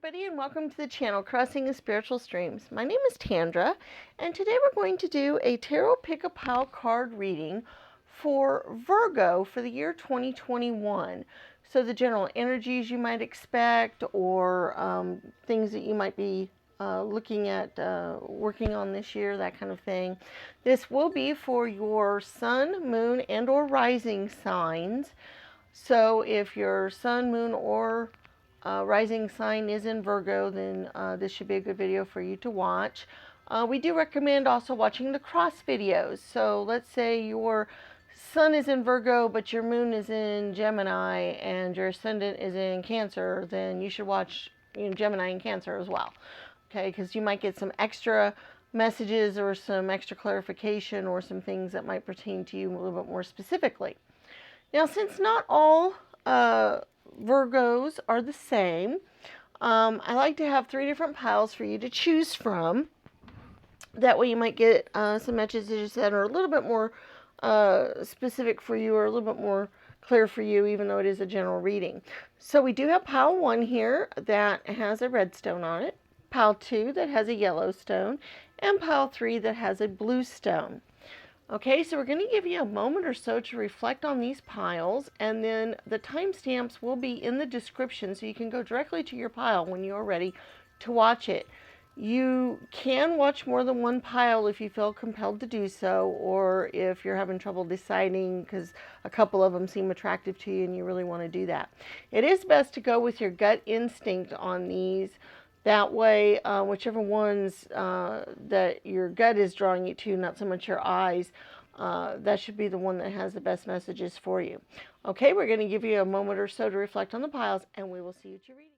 everybody, and welcome to the channel Crossing the Spiritual Streams. My name is Sandra, and today we're going to do a tarot pick-a-pile card reading for Virgo for the year 2021. So the general energies you might expect, or things that you might be looking at working on this year, that kind of thing. This will be for your sun, moon, and or rising signs. So if your sun, moon, or rising sign is in Virgo, then this should be a good video for you to watch. We do recommend also watching the cross videos. So let's say your sun is in Virgo, but your moon is in Gemini, and your ascendant is in Cancer, then you should watch Gemini and Cancer as well. Okay, because you might get some extra messages or some extra clarification or some things that might pertain to you a little bit more specifically. Now, since not all Virgos are the same, I like to have 3 different piles for you to choose from. That way you might get some messages that are a little bit more specific for you, or a little bit more clear for you, even though it is a general reading. So we do have pile 1 here that has a red stone on it, pile 2 that has a yellow stone, and pile 3 that has a blue stone. Okay, so we're going to give you a moment or so to reflect on these piles, and then the timestamps will be in the description, so you can go directly to your pile when you're ready to watch it. You can watch more than one pile if you feel compelled to do so, or if you're having trouble deciding because a couple of them seem attractive to you and you really want to do that. It is best to go with your gut instinct on these. That way, whichever ones that your gut is drawing you to, not so much your eyes, that should be the one that has the best messages for you. Okay, we're going to give you a moment or so to reflect on the piles, and we will see you at your reading.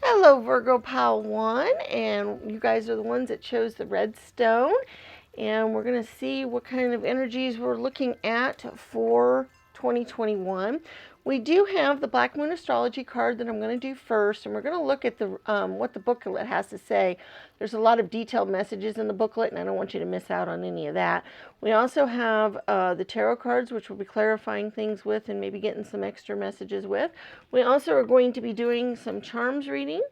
Hello, Virgo pile 1, and you guys are the ones that chose the red stone, and we're going to see what kind of energies we're looking at for 2021. We do have the Black Moon Astrology card that I'm going to do first, and we're going to look at the what the booklet has to say. There's a lot of detailed messages in the booklet, and I don't want you to miss out on any of that. We also have the tarot cards, which we'll be clarifying things with and maybe getting some extra messages with. We also are going to be doing some charms reading.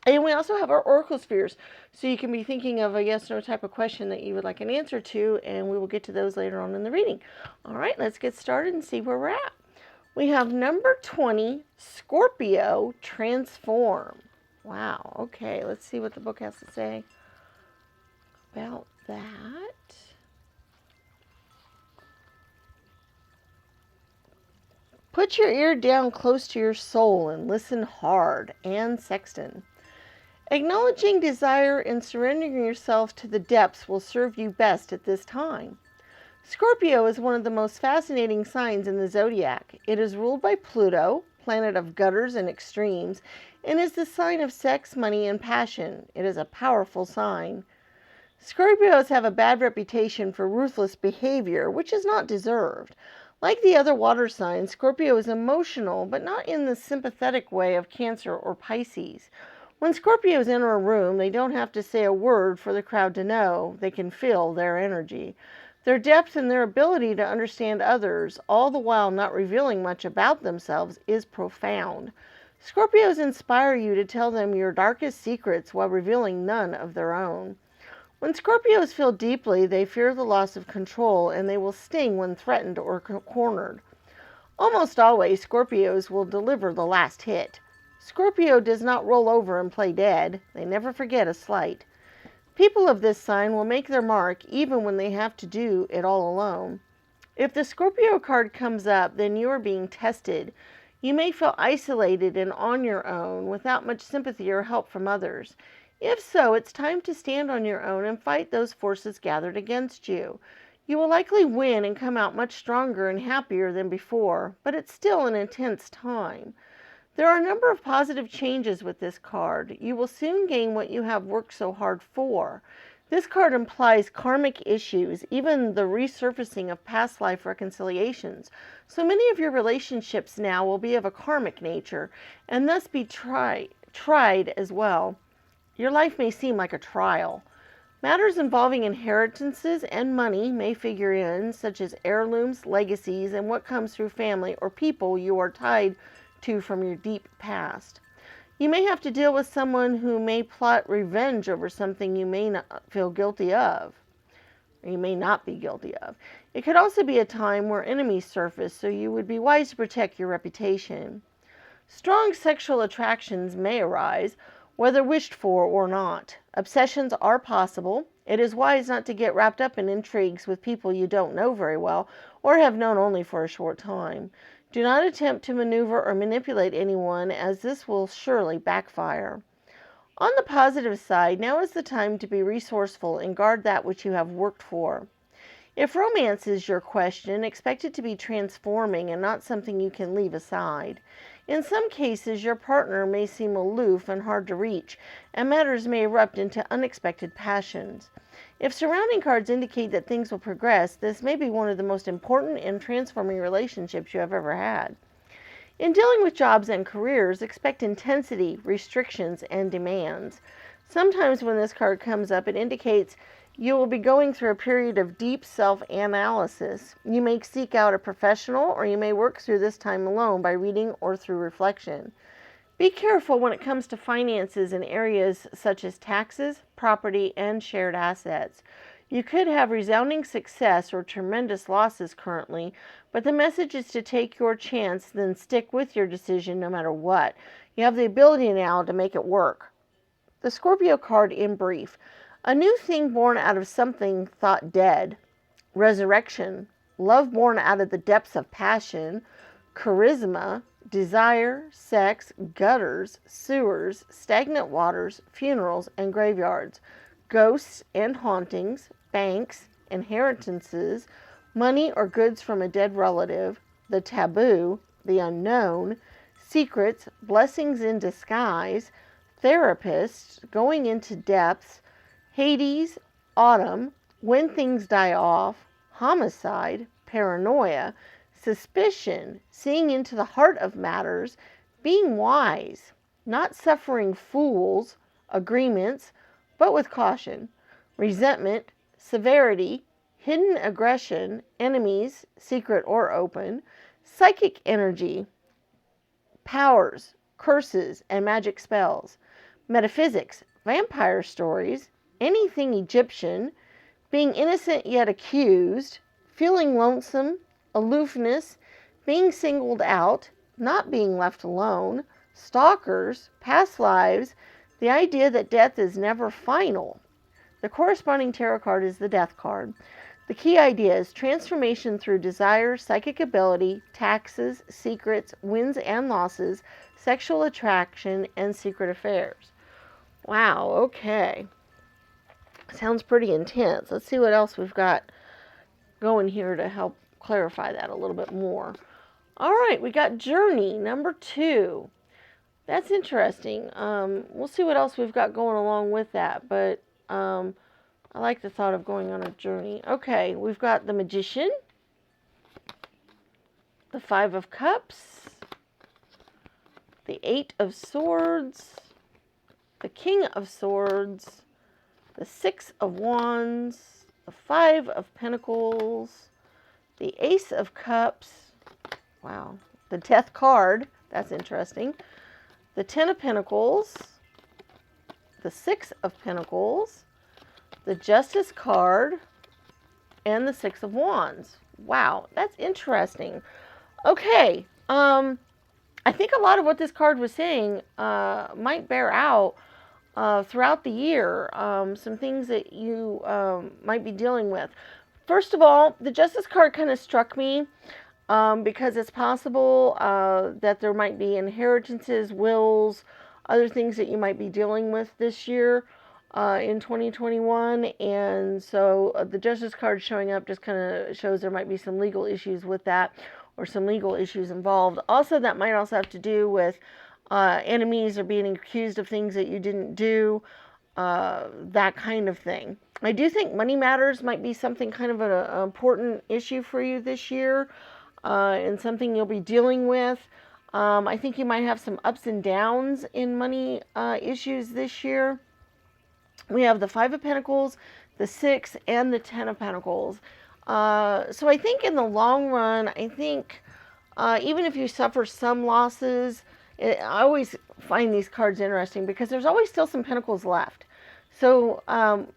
And we also have our oracle spheres, so you can be thinking of a yes/no type of question that you would like an answer to, and we will get to those later on in the reading. All right, let's get started and see where we're at. We have number 20, Scorpio, transform. Wow, okay, let's see what the book has to say about that. Put your ear down close to your soul and listen hard. Anne Sexton. Acknowledging desire and surrendering yourself to the depths will serve you best at this time. Scorpio is one of the most fascinating signs in the zodiac. It is ruled by Pluto, planet of gutters and extremes, and is the sign of sex, money, and passion. It is a powerful sign. Scorpios have a bad reputation for ruthless behavior, which is not deserved. Like the other water signs, Scorpio is emotional, but not in the sympathetic way of Cancer or Pisces. When Scorpios enter a room, they don't have to say a word for the crowd to know. They can feel their energy. Their depth and their ability to understand others, all the while not revealing much about themselves, is profound. Scorpios inspire you to tell them your darkest secrets while revealing none of their own. When Scorpios feel deeply, they fear the loss of control, and they will sting when threatened or cornered. Almost always, Scorpios will deliver the last hit. Scorpio does not roll over and play dead. They never forget a slight. People of this sign will make their mark even when they have to do it all alone. If the Scorpio card comes up, then you are being tested. You may feel isolated and on your own without much sympathy or help from others. If so, it's time to stand on your own and fight those forces gathered against you. You will likely win and come out much stronger and happier than before, but it's still an intense time. There are a number of positive changes with this card. You will soon gain what you have worked so hard for. This card implies karmic issues, even the resurfacing of past life reconciliations. So many of your relationships now will be of a karmic nature and thus be tried as well. Your life may seem like a trial. Matters involving inheritances and money may figure in, such as heirlooms, legacies, and what comes through family or people you are tied to from your deep past. You may have to deal with someone who may plot revenge over something you may not feel guilty of, or you may not be guilty of. It could also be a time where enemies surface, so you would be wise to protect your reputation. Strong sexual attractions may arise, whether wished for or not. Obsessions are possible. It is wise not to get wrapped up in intrigues with people you don't know very well or have known only for a short time. Do not attempt to maneuver or manipulate anyone, as this will surely backfire. On the positive side, now is the time to be resourceful and guard that which you have worked for. If romance is your question, expect it to be transforming and not something you can leave aside. In some cases, your partner may seem aloof and hard to reach, and matters may erupt into unexpected passions. If surrounding cards indicate that things will progress, this may be one of the most important and transforming relationships you have ever had. In dealing with jobs and careers, expect intensity, restrictions, and demands. Sometimes when this card comes up, it indicates you will be going through a period of deep self-analysis. You may seek out a professional, or you may work through this time alone by reading or through reflection. Be careful when it comes to finances in areas such as taxes, property, and shared assets. You could have resounding success or tremendous losses currently, but the message is to take your chance, then stick with your decision no matter what. You have the ability now to make it work. The Scorpio card in brief. A new thing born out of something thought dead. Resurrection. Love born out of the depths of passion. Charisma. Desire. Sex. Gutters. Sewers. Stagnant waters. Funerals and graveyards. Ghosts and hauntings. Banks. Inheritances. Money or goods from a dead relative. The taboo. The unknown. Secrets. Blessings in disguise. Therapists. Going into depths. Hades, autumn, when things die off, homicide, paranoia, suspicion, seeing into the heart of matters, being wise, not suffering fools, agreements, but with caution, resentment, severity, hidden aggression, enemies, secret or open, psychic energy, powers, curses, and magic spells, metaphysics, vampire stories, anything Egyptian, being innocent yet accused, feeling lonesome, aloofness, being singled out, not being left alone, stalkers, past lives, the idea that death is never final. The corresponding tarot card is the Death card. The key idea is transformation through desire, psychic ability, taxes, secrets, wins and losses, sexual attraction, and secret affairs. Wow, okay. Sounds pretty intense. Let's see what else we've got going here to help clarify that a little bit more. All right, we got Journey, number 2. That's interesting. We'll see what else we've got going along with that, but I like the thought of going on a journey. Okay, we've got the Magician, the 5 of Cups, the 8 of Swords, the King of Swords, the 6 of Wands, the 5 of Pentacles, the Ace of Cups, wow, the Death card, that's interesting, the 10 of Pentacles, the 6 of Pentacles, the Justice card, and the 6 of Wands. Wow, that's interesting. Okay, I think a lot of what this card was saying might bear out throughout the year, some things that you might be dealing with. First of all, the Justice card kind of struck me because it's possible that there might be inheritances, wills, other things that you might be dealing with this year. in 2021, and so the Justice card showing up just kind of shows there might be some legal issues with that, or some legal issues involved. Also, that might also have to do with enemies or being accused of things that you didn't do, that kind of thing. I do think money matters might be something kind of an important issue for you this year, and something you'll be dealing with. I think you might have some ups and downs in money issues this year. We have the Five of Pentacles, the Six, and the Ten of Pentacles. So I think in the long run, I think even if you suffer some losses, I always find these cards interesting because there's always still some pentacles left. So,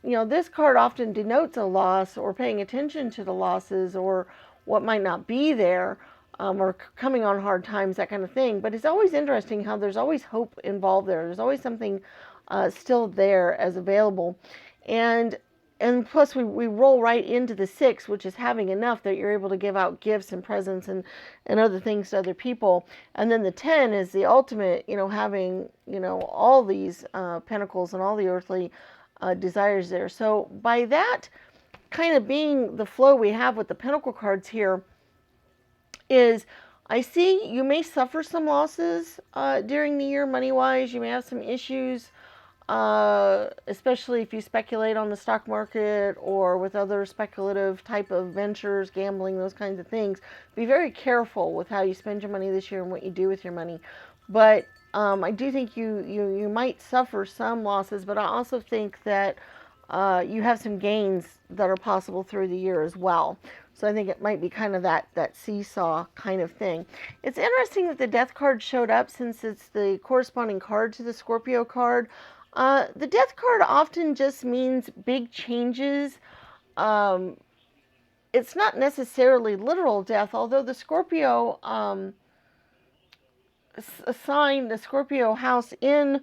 this card often denotes a loss or paying attention to the losses or what might not be there, or coming on hard times, that kind of thing. But it's always interesting how there's always hope involved there. There's always something still there as available. And plus we roll right into the Six, which is having enough that you're able to give out gifts and presents and other things to other people. And then the 10 is the ultimate, having, all these pentacles and all the earthly desires there. So by that kind of being the flow we have with the pentacle cards here, is I see you may suffer some losses during the year money-wise. You may have some issues, especially if you speculate on the stock market or with other speculative type of ventures, gambling, those kinds of things. Be very careful with how you spend your money this year and what you do with your money. But I do think you might suffer some losses, but I also think that you have some gains that are possible through the year as well. So I think it might be kind of that seesaw kind of thing. It's interesting that the Death card showed up since it's the corresponding card to the Scorpio card. The Death card often just means big changes. It's not necessarily literal death, although the Scorpio assigned the Scorpio house in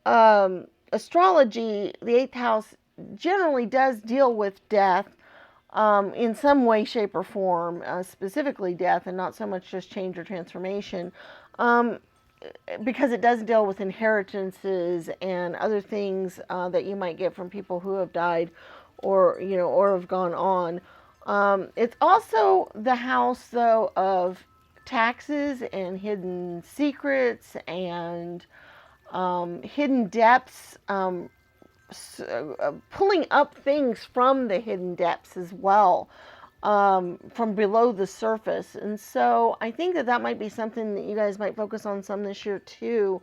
astrology, the 8th house generally does deal with death in some way, shape, or form, specifically death, and not so much just change or transformation, because it does deal with inheritances and other things that you might get from people who have died or have gone on. It's also the house, though, of taxes and hidden secrets and hidden depths, pulling up things from the hidden depths as well, from below the surface. And so I think that might be something that you guys might focus on some this year too,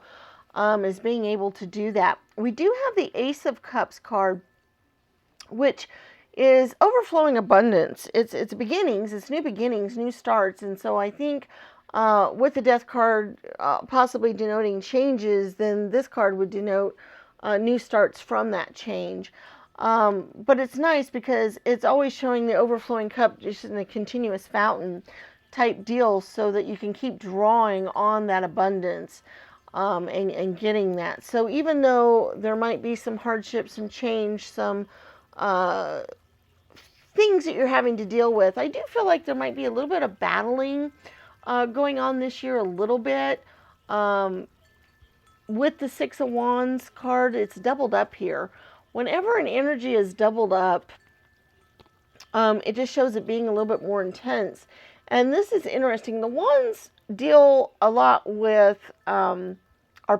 is being able to do that. We do have the Ace of Cups card, which is overflowing abundance. It's beginnings, it's new beginnings, new starts. And so I think with the Death card possibly denoting changes, then this card would denote new starts from that change. But it's nice because it's always showing the overflowing cup just in a continuous fountain type deal, so that you can keep drawing on that abundance and getting that. So even though there might be some hardships and change, some things that you're having to deal with, I do feel like there might be a little bit of battling going on this year, a little bit. With the Six of Wands card, it's doubled up here. Whenever an energy is doubled up, it just shows it being a little bit more intense. And this is interesting. The Wands deal a lot with our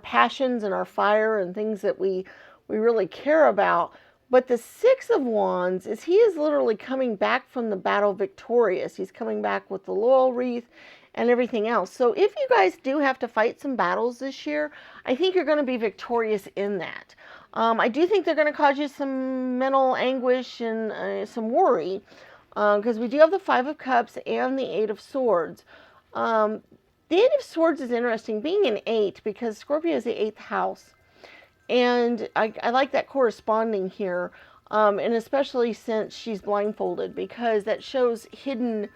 passions and our fire and things that we really care about. But the Six of Wands he is literally coming back from the battle victorious. He's coming back with the laurel wreath and everything else. So if you guys do have to fight some battles this year, I think you're going to be victorious in that. I do think they're going to cause you some mental anguish and some worry, because we do have the Five of Cups and the Eight of Swords. The Eight of Swords is interesting, being an 8, because Scorpio is the 8th house. And I like that corresponding here, and especially since she's blindfolded, because that shows hidden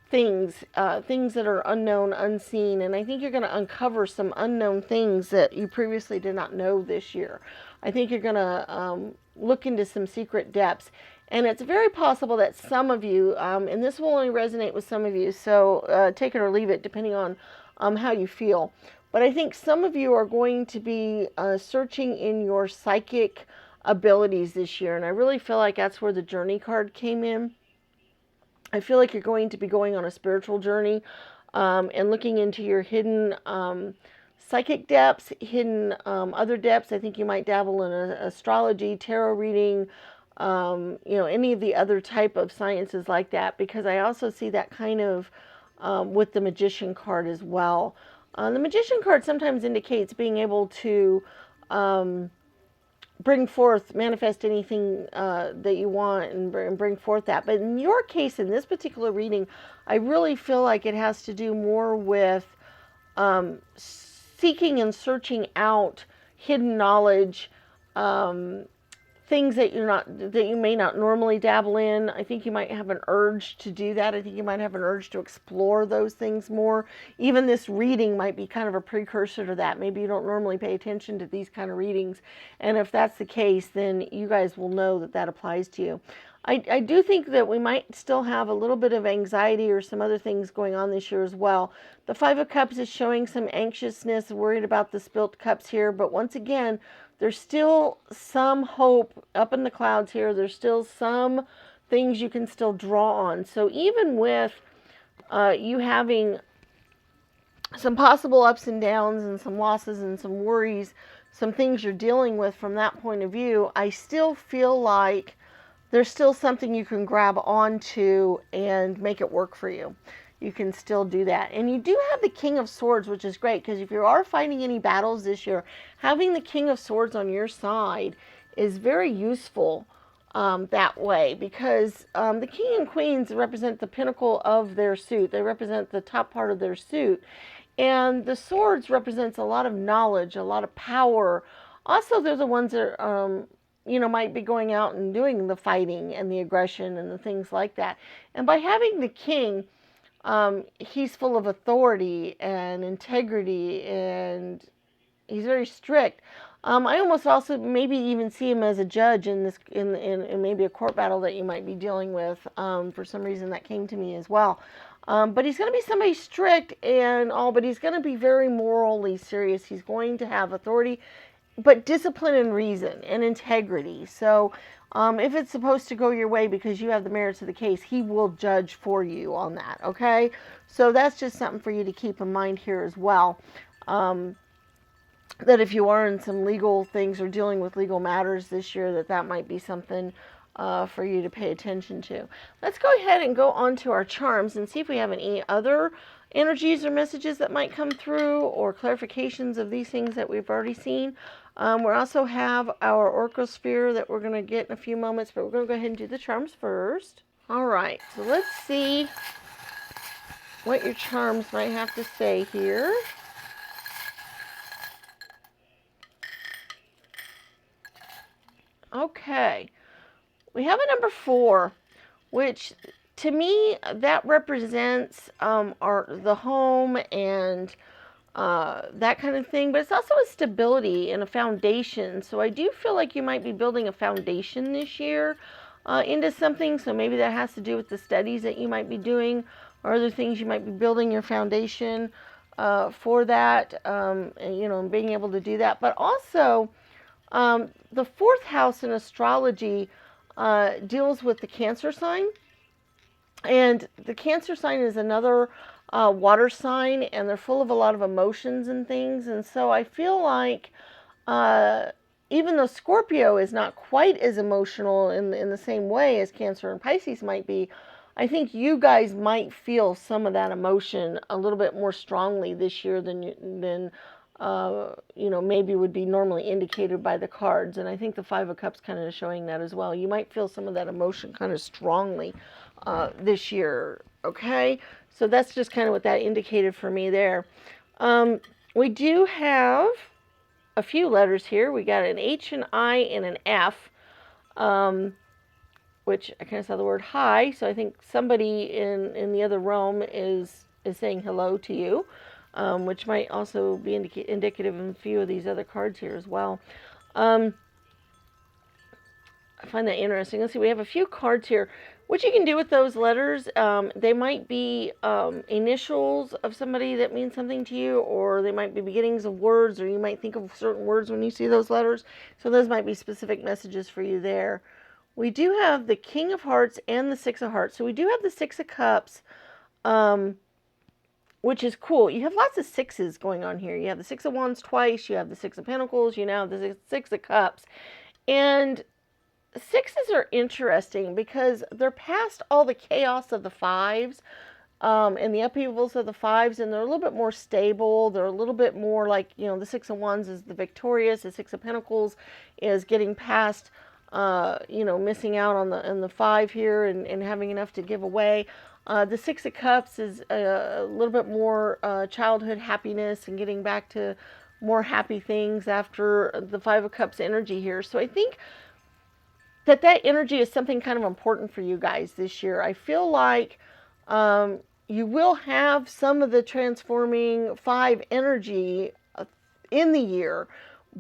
things, things that are unknown, unseen, and I think you're going to uncover some unknown things that you previously did not know this year. I think you're going to look into some secret depths, and it's very possible that some of you, and this will only resonate with some of you, so take it or leave it depending on how you feel, but I think some of you are going to be searching in your psychic abilities this year. And I really feel like that's where the journey card came in. I feel like you're going to be going on a spiritual journey, and looking into your hidden psychic depths, hidden other depths. I think you might dabble in astrology, tarot reading, any of the other type of sciences like that, because I also see that kind of with the Magician card as well. The Magician card sometimes indicates being able to bring forth, manifest anything that you want, and bring forth that. But in your case, in this particular reading, I really feel like it has to do more with seeking and searching out hidden knowledge, things that you may not normally dabble in. I think you might have an urge to do that. I think you might have an urge to explore those things more. Even this reading might be kind of a precursor to that. Maybe you don't normally pay attention to these kind of readings, and if that's the case, then you guys will know that that applies to you. I do think that we might still have a little bit of anxiety or some other things going on this year as well. The Five of Cups is showing some anxiousness, worried about the spilt cups here, but once again, there's still some hope up in the clouds here. There's still some things you can still draw on. So even with you having some possible ups and downs and some losses and some worries, some things you're dealing with from that point of view, I still feel like there's still something you can grab onto and make it work for you. You can still do that. And you do have the King of Swords, which is great, because if you are fighting any battles this year, having the King of Swords on your side is very useful that way, because the King and Queens represent the pinnacle of their suit. They represent the top part of their suit. And the swords represents a lot of knowledge, a lot of power. Also, they're the ones that might be going out and doing the fighting and the aggression and the things like that. And by having the king, he's full of authority and integrity, and he's very strict. I almost also maybe even see him as a judge in this, in maybe a court battle that you might be dealing with. For some reason that came to me as well. But he's going to be somebody strict and all, but he's going to be very morally serious. He's going to have authority, but discipline and reason and integrity. So if it's supposed to go your way because you have the merits of the case, he will judge for you on that, okay? So that's just something for you to keep in mind here as well. That if you are in some legal things or dealing with legal matters this year, that might be something for you to pay attention to. Let's go ahead and go on to our charms and see if we have any other energies or messages that might come through, or clarifications of these things that we've already seen. We also have our Oracle Sphere that we're going to get in a few moments, but we're going to go ahead and do the charms first. All right, so let's see what your charms might have to say here. Okay, we have a number 4, which to me that represents the home and that kind of thing, but it's also a stability and a foundation. So I do feel like you might be building a foundation this year into something. So maybe that has to do with the studies that you might be doing, or other things you might be building your foundation for that, and being able to do that. But also, the 4th house in astrology deals with the Cancer sign, and the Cancer sign is another water sign, and they're full of a lot of emotions and things. And so I feel like even though Scorpio is not quite as emotional in the same way as Cancer and Pisces might be, I think you guys might feel some of that emotion a little bit more strongly this year than maybe would be normally indicated by the cards. And I think the 5 of Cups kind of is showing that as well. You might feel some of that emotion kind of strongly this year, okay? So that's just kind of what that indicated for me there. We do have a few letters here. We got an H, an I, and an F, which I kind of saw the word hi, so I think somebody in the other realm is saying hello to you, which might also be indicative in a few of these other cards here as well. I find that interesting. Let's see, we have a few cards here. What you can do with those letters, they might be initials of somebody that means something to you, or they might be beginnings of words, or you might think of certain words when you see those letters. So those might be specific messages for you there. We do have the King of Hearts and the Six of Hearts. So we do have the Six of Cups, which is cool. You have lots of sixes going on here. You have the Six of Wands twice. You have the Six of Pentacles. You now have the Six of Cups. And sixes are interesting because they're past all the chaos of the fives and the upheavals of the fives, and they're a little bit more stable. They're a little bit more like, the Six of Wands is the victorious. The Six of Pentacles is getting past, missing out on the five here and having enough to give away. The Six of Cups is a little bit more childhood happiness and getting back to more happy things after the Five of Cups energy here. So I think that energy is something kind of important for you guys this year. I feel like you will have some of the transforming five energy in the year,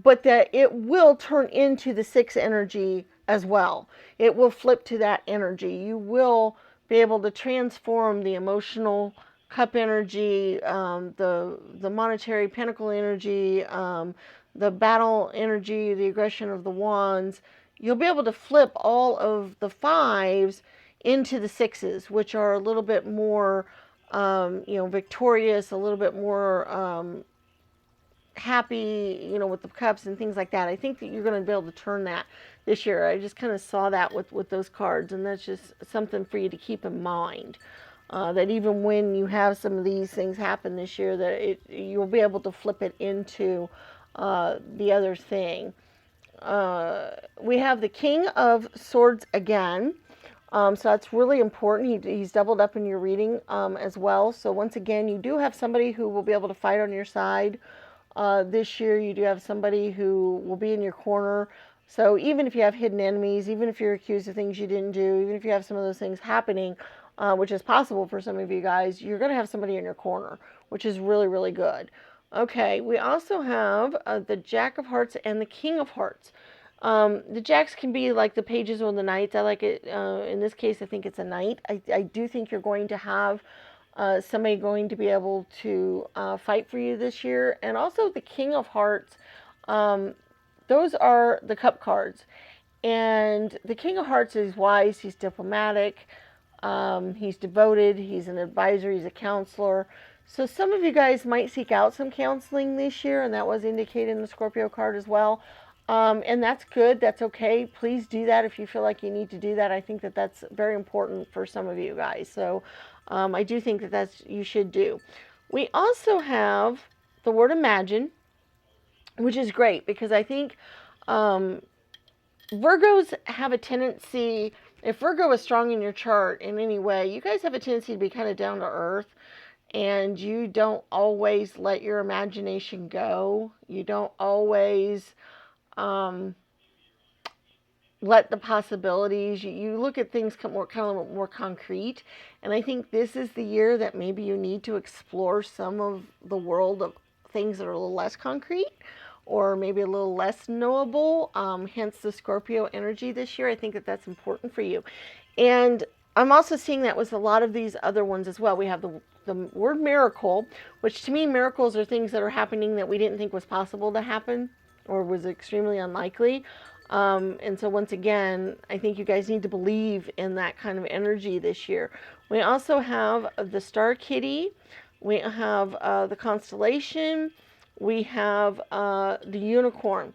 but that it will turn into the six energy as well. It will flip to that energy. You will be able to transform the emotional cup energy, the monetary pentacle energy, the battle energy, the aggression of the wands. You'll be able to flip all of the fives into the sixes, which are a little bit more, victorious, a little bit more happy, with the cups and things like that. I think that you're going to be able to turn that this year. I just kind of saw that with those cards, and that's just something for you to keep in mind. That even when you have some of these things happen this year, that you'll be able to flip it into the other thing. We have the King of Swords again. So that's really important. He's doubled up in your reading as well. So once again, you do have somebody who will be able to fight on your side. This year, you do have somebody who will be in your corner. So even if you have hidden enemies, even if you're accused of things you didn't do, even if you have some of those things happening, which is possible for some of you guys, you're going to have somebody in your corner, which is really, really good. Okay, we also have the Jack of Hearts and the King of Hearts. The Jacks can be like the pages or the knights. I like it. In this case, I think it's a knight. I do think you're going to have somebody going to be able to fight for you this year. And also the King of Hearts. Those are the cup cards. And the King of Hearts is wise. He's diplomatic. He's devoted. He's an advisor. He's a counselor. So some of you guys might seek out some counseling this year, and that was indicated in the Scorpio card as well. And that's good. That's okay. Please do that if you feel like you need to do that. I think that that's very important for some of you guys. So I do think that you should do. We also have the word imagine, which is great because I think Virgos have a tendency, if Virgo is strong in your chart in any way, you guys have a tendency to be kind of down to earth. And you don't always let your imagination go. You don't always let the possibilities. You look at things kind of more concrete. And I think this is the year that maybe you need to explore some of the world of things that are a little less concrete, or maybe a little less knowable. Hence the Scorpio energy this year. I think that that's important for you. And I'm also seeing that with a lot of these other ones as well. We have the word miracle, which to me, miracles are things that are happening that we didn't think was possible to happen or was extremely unlikely. And so once again, I think you guys need to believe in that kind of energy this year. We also have the Star Kitty. We have the Constellation. We have the Unicorn.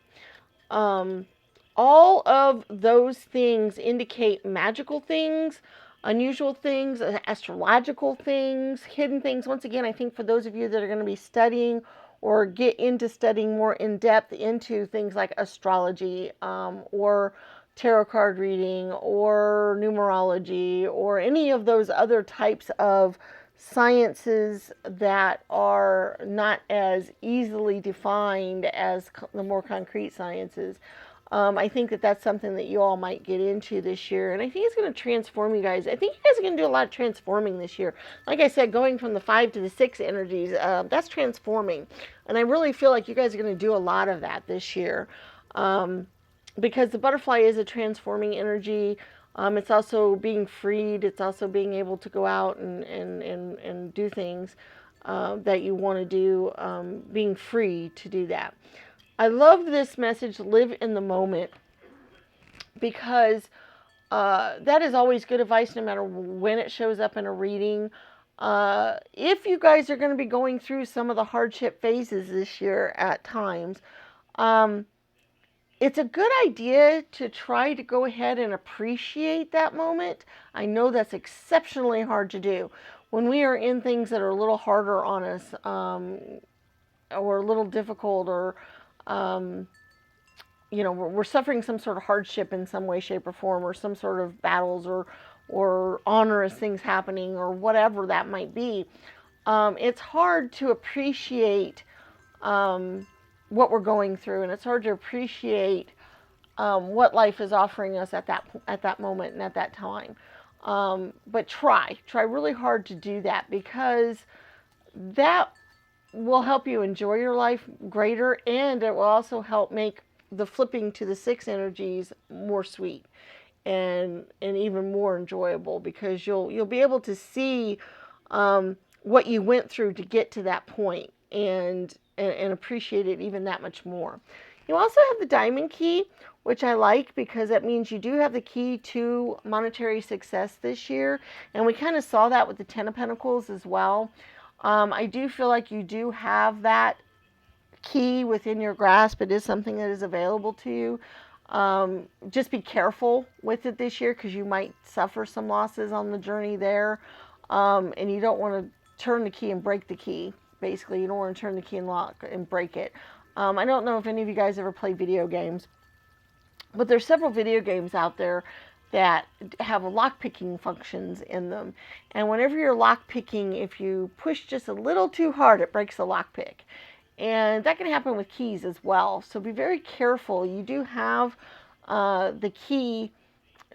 All of those things indicate magical things, unusual things, astrological things, hidden things. Once again, I think for those of you that are going to be studying or get into studying more in depth into things like astrology or tarot card reading or numerology or any of those other types of sciences that are not as easily defined as the more concrete sciences. I think that that's something that you all might get into this year. And I think it's going to transform you guys. I think you guys are going to do a lot of transforming this year. Like I said, going from the 5 to the 6 energies, that's transforming. And I really feel like you guys are going to do a lot of that this year. Because the butterfly is a transforming energy. It's also being freed. It's also being able to go out and do things that you want to do, being free to do that. I love this message, live in the moment, because that is always good advice no matter when it shows up in a reading. If you guys are going to be going through some of the hardship phases this year at times, it's a good idea to try to go ahead and appreciate that moment. I know that's exceptionally hard to do when we are in things that are a little harder on us, or a little difficult, or we're suffering some sort of hardship in some way, shape, or form, or some sort of battles, or onerous things happening, or whatever that might be. It's hard to appreciate what we're going through, and it's hard to appreciate what life is offering us at that moment and at that time. But try really hard to do that, because that will help you enjoy your life greater, and it will also help make the flipping to the 6 energies more sweet and even more enjoyable, because you'll be able to see what you went through to get to that point, and appreciate it even that much more. You also have the diamond key, which I like, because that means you do have the key to monetary success this year, and we kind of saw that with the 10 of Pentacles as well. I do feel like you do have that key within your grasp. It is something that is available to you. Just be careful with it this year, because you might suffer some losses on the journey there, and you don't want to turn the key and break the key. Basically, you don't want to turn the key and lock and break it. I don't know if any of you guys ever play video games, but there's several video games out there that have lock-picking functions in them. And whenever you're lock-picking, if you push just a little too hard, it breaks the lock-pick. And that can happen with keys as well. So be very careful. You do have the key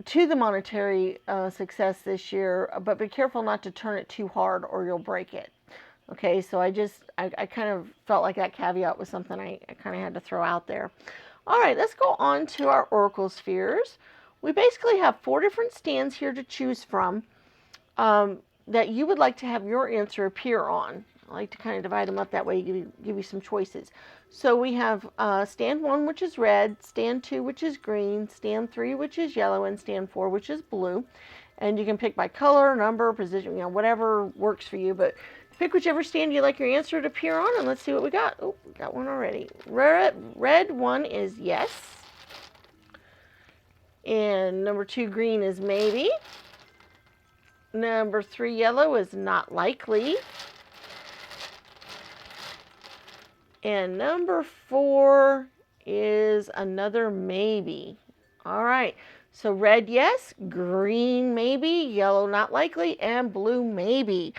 to the monetary success this year, but be careful not to turn it too hard or you'll break it. Okay, so I kind of felt like that caveat was something I kind of had to throw out there. All right, let's go on to our oracle spheres. We basically have 4 different stands here to choose from that you would like to have your answer appear on. I like to kind of divide them up that way, give you some choices. So we have stand 1, which is red, stand 2, which is green, stand 3, which is yellow, and stand 4, which is blue. And you can pick by color, number, position, whatever works for you, but pick whichever stand you'd like your answer to appear on, and let's see what we got. Oh, we got one already. Red 1 is yes. And number 2, green, is maybe. Number 3, yellow, is not likely. And number 4 is another maybe. All right. So red, yes. Green, maybe. Yellow, not likely. And blue, maybe.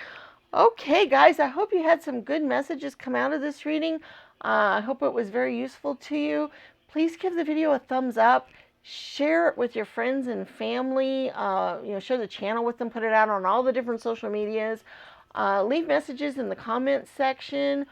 Okay, guys, I hope you had some good messages come out of this reading. I hope it was very useful to you. Please give the video a thumbs up. Share it with your friends and family. Share the channel with them. Put it out on all the different social medias. Leave messages in the comments section.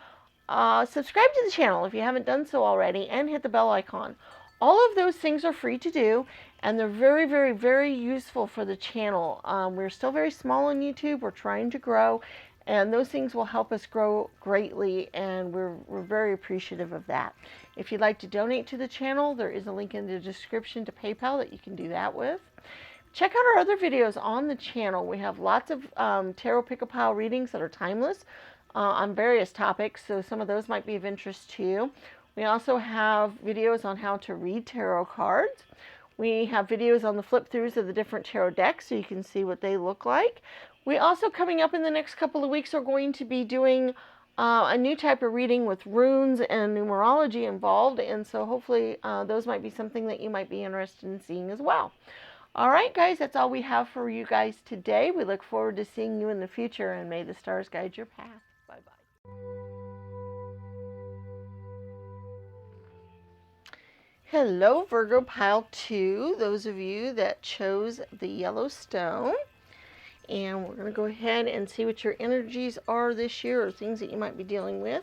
Subscribe to the channel if you haven't done so already, and hit the bell icon. All of those things are free to do, and they're very, very, very useful for the channel. We're still very small on YouTube. We're trying to grow, and those things will help us grow greatly, and we're very appreciative of that. If you'd like to donate to the channel, there is a link in the description to PayPal that you can do that with. Check out our other videos on the channel. We have lots of tarot pick-a-pile readings that are timeless on various topics, so some of those might be of interest to you. We also have videos on how to read tarot cards. We have videos on the flip-throughs of the different tarot decks, so you can see what they look like. We also, coming up in the next couple of weeks, are going to be doing a new type of reading with runes and numerology involved, and so hopefully those might be something that you might be interested in seeing as well. All right, guys, that's all we have for you guys today. We look forward to seeing you in the future, and may the stars guide your path. Bye-bye. Hello, Virgo Pile 2, those of you that chose the yellow stone. And we're going to go ahead and see what your energies are this year, or things that you might be dealing with.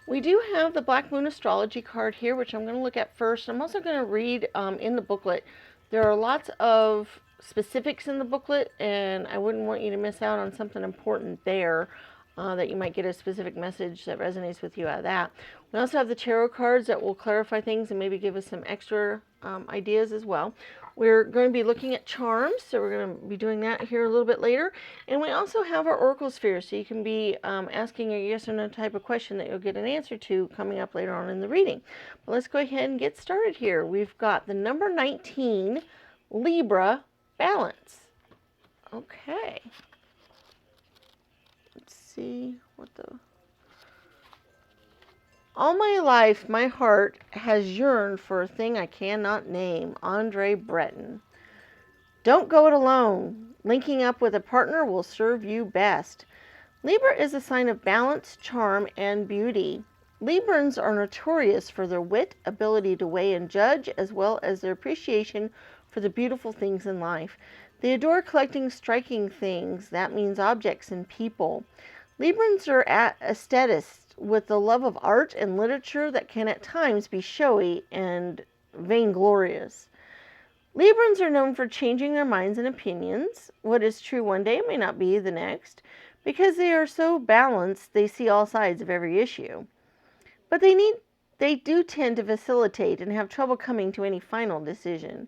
We do have the Black Moon Astrology card here, which I'm going to look at first. I'm also going to read in the booklet. There are lots of specifics in the booklet, and I wouldn't want you to miss out on something important there, that you might get a specific message that resonates with you out of that. We also have the tarot cards that will clarify things and maybe give us some extra ideas as well. We're going to be looking at charms, so we're going to be doing that here a little bit later. And we also have our oracle sphere, so you can be asking a yes or no type of question that you'll get an answer to coming up later on in the reading. But let's go ahead and get started here. We've got the number 19, Libra, balance. Okay. Let's see what the... All my life, my heart has yearned for a thing I cannot name. Andre Breton. Don't go it alone. Linking up with a partner will serve you best. Libra is a sign of balance, charm, and beauty. Librans are notorious for their wit, ability to weigh and judge, as well as their appreciation for the beautiful things in life. They adore collecting striking things. That means objects and people. Librans are aesthetists with the love of art and literature that can at times be showy and vainglorious. Librans are known for changing their minds and opinions. What is true one day may not be the next. Because they are so balanced, they see all sides of every issue. But they do tend to vacillate and have trouble coming to any final decision.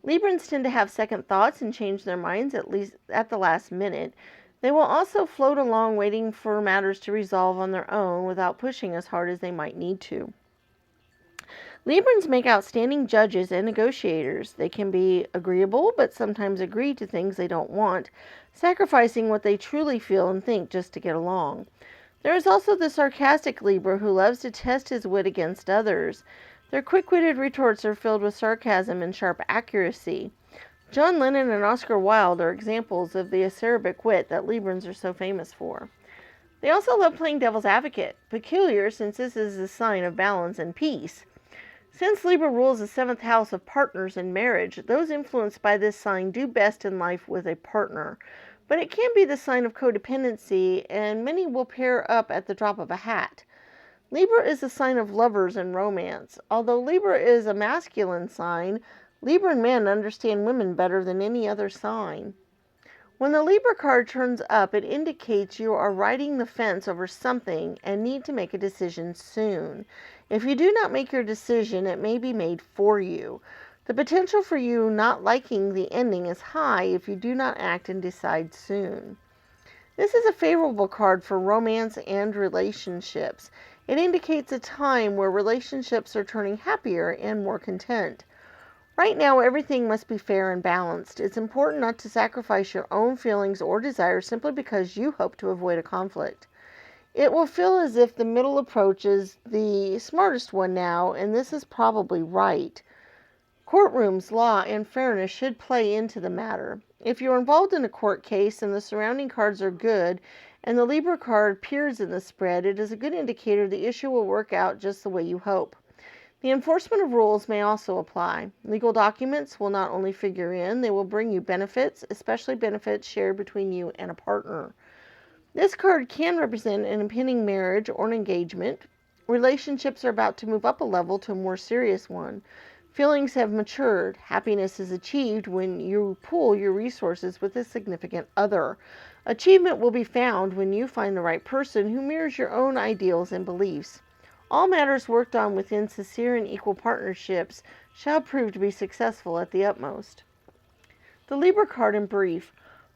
Librans tend to have second thoughts and change their minds at least at the last minute. They will also float along waiting for matters to resolve on their own without pushing as hard as they might need to. Librans make outstanding judges and negotiators. They can be agreeable, but sometimes agree to things they don't want, sacrificing what they truly feel and think just to get along. There is also the sarcastic Libra who loves to test his wit against others. Their quick-witted retorts are filled with sarcasm and sharp accuracy. John Lennon and Oscar Wilde are examples of the acerbic wit that Librans are so famous for. They also love playing devil's advocate, peculiar since this is a sign of balance and peace. Since Libra rules the 7th house of partners and marriage, those influenced by this sign do best in life with a partner. But it can be the sign of codependency, and many will pair up at the drop of a hat. Libra is a sign of lovers and romance. Although Libra is a masculine sign, Libran men understand women better than any other sign. When the Libra card turns up, it indicates you are riding the fence over something and need to make a decision soon. If you do not make your decision, it may be made for you. The potential for you not liking the ending is high if you do not act and decide soon. This is a favorable card for romance and relationships. It indicates a time where relationships are turning happier and more content. Right now, everything must be fair and balanced. It's important not to sacrifice your own feelings or desires simply because you hope to avoid a conflict. It will feel as if the middle approach is the smartest one now, and this is probably right. Courtrooms, law, and fairness should play into the matter. If you're involved in a court case and the surrounding cards are good, and the Libra card appears in the spread, it is a good indicator the issue will work out just the way you hope. The enforcement of rules may also apply. Legal documents will not only figure in, they will bring you benefits, especially benefits shared between you and a partner. This card can represent an impending marriage or an engagement. Relationships are about to move up a level to a more serious one. Feelings have matured. Happiness is achieved when you pool your resources with a significant other. Achievement will be found when you find the right person who mirrors your own ideals and beliefs. All matters worked on within sincere and equal partnerships shall prove to be successful at the utmost. The Libra card in brief.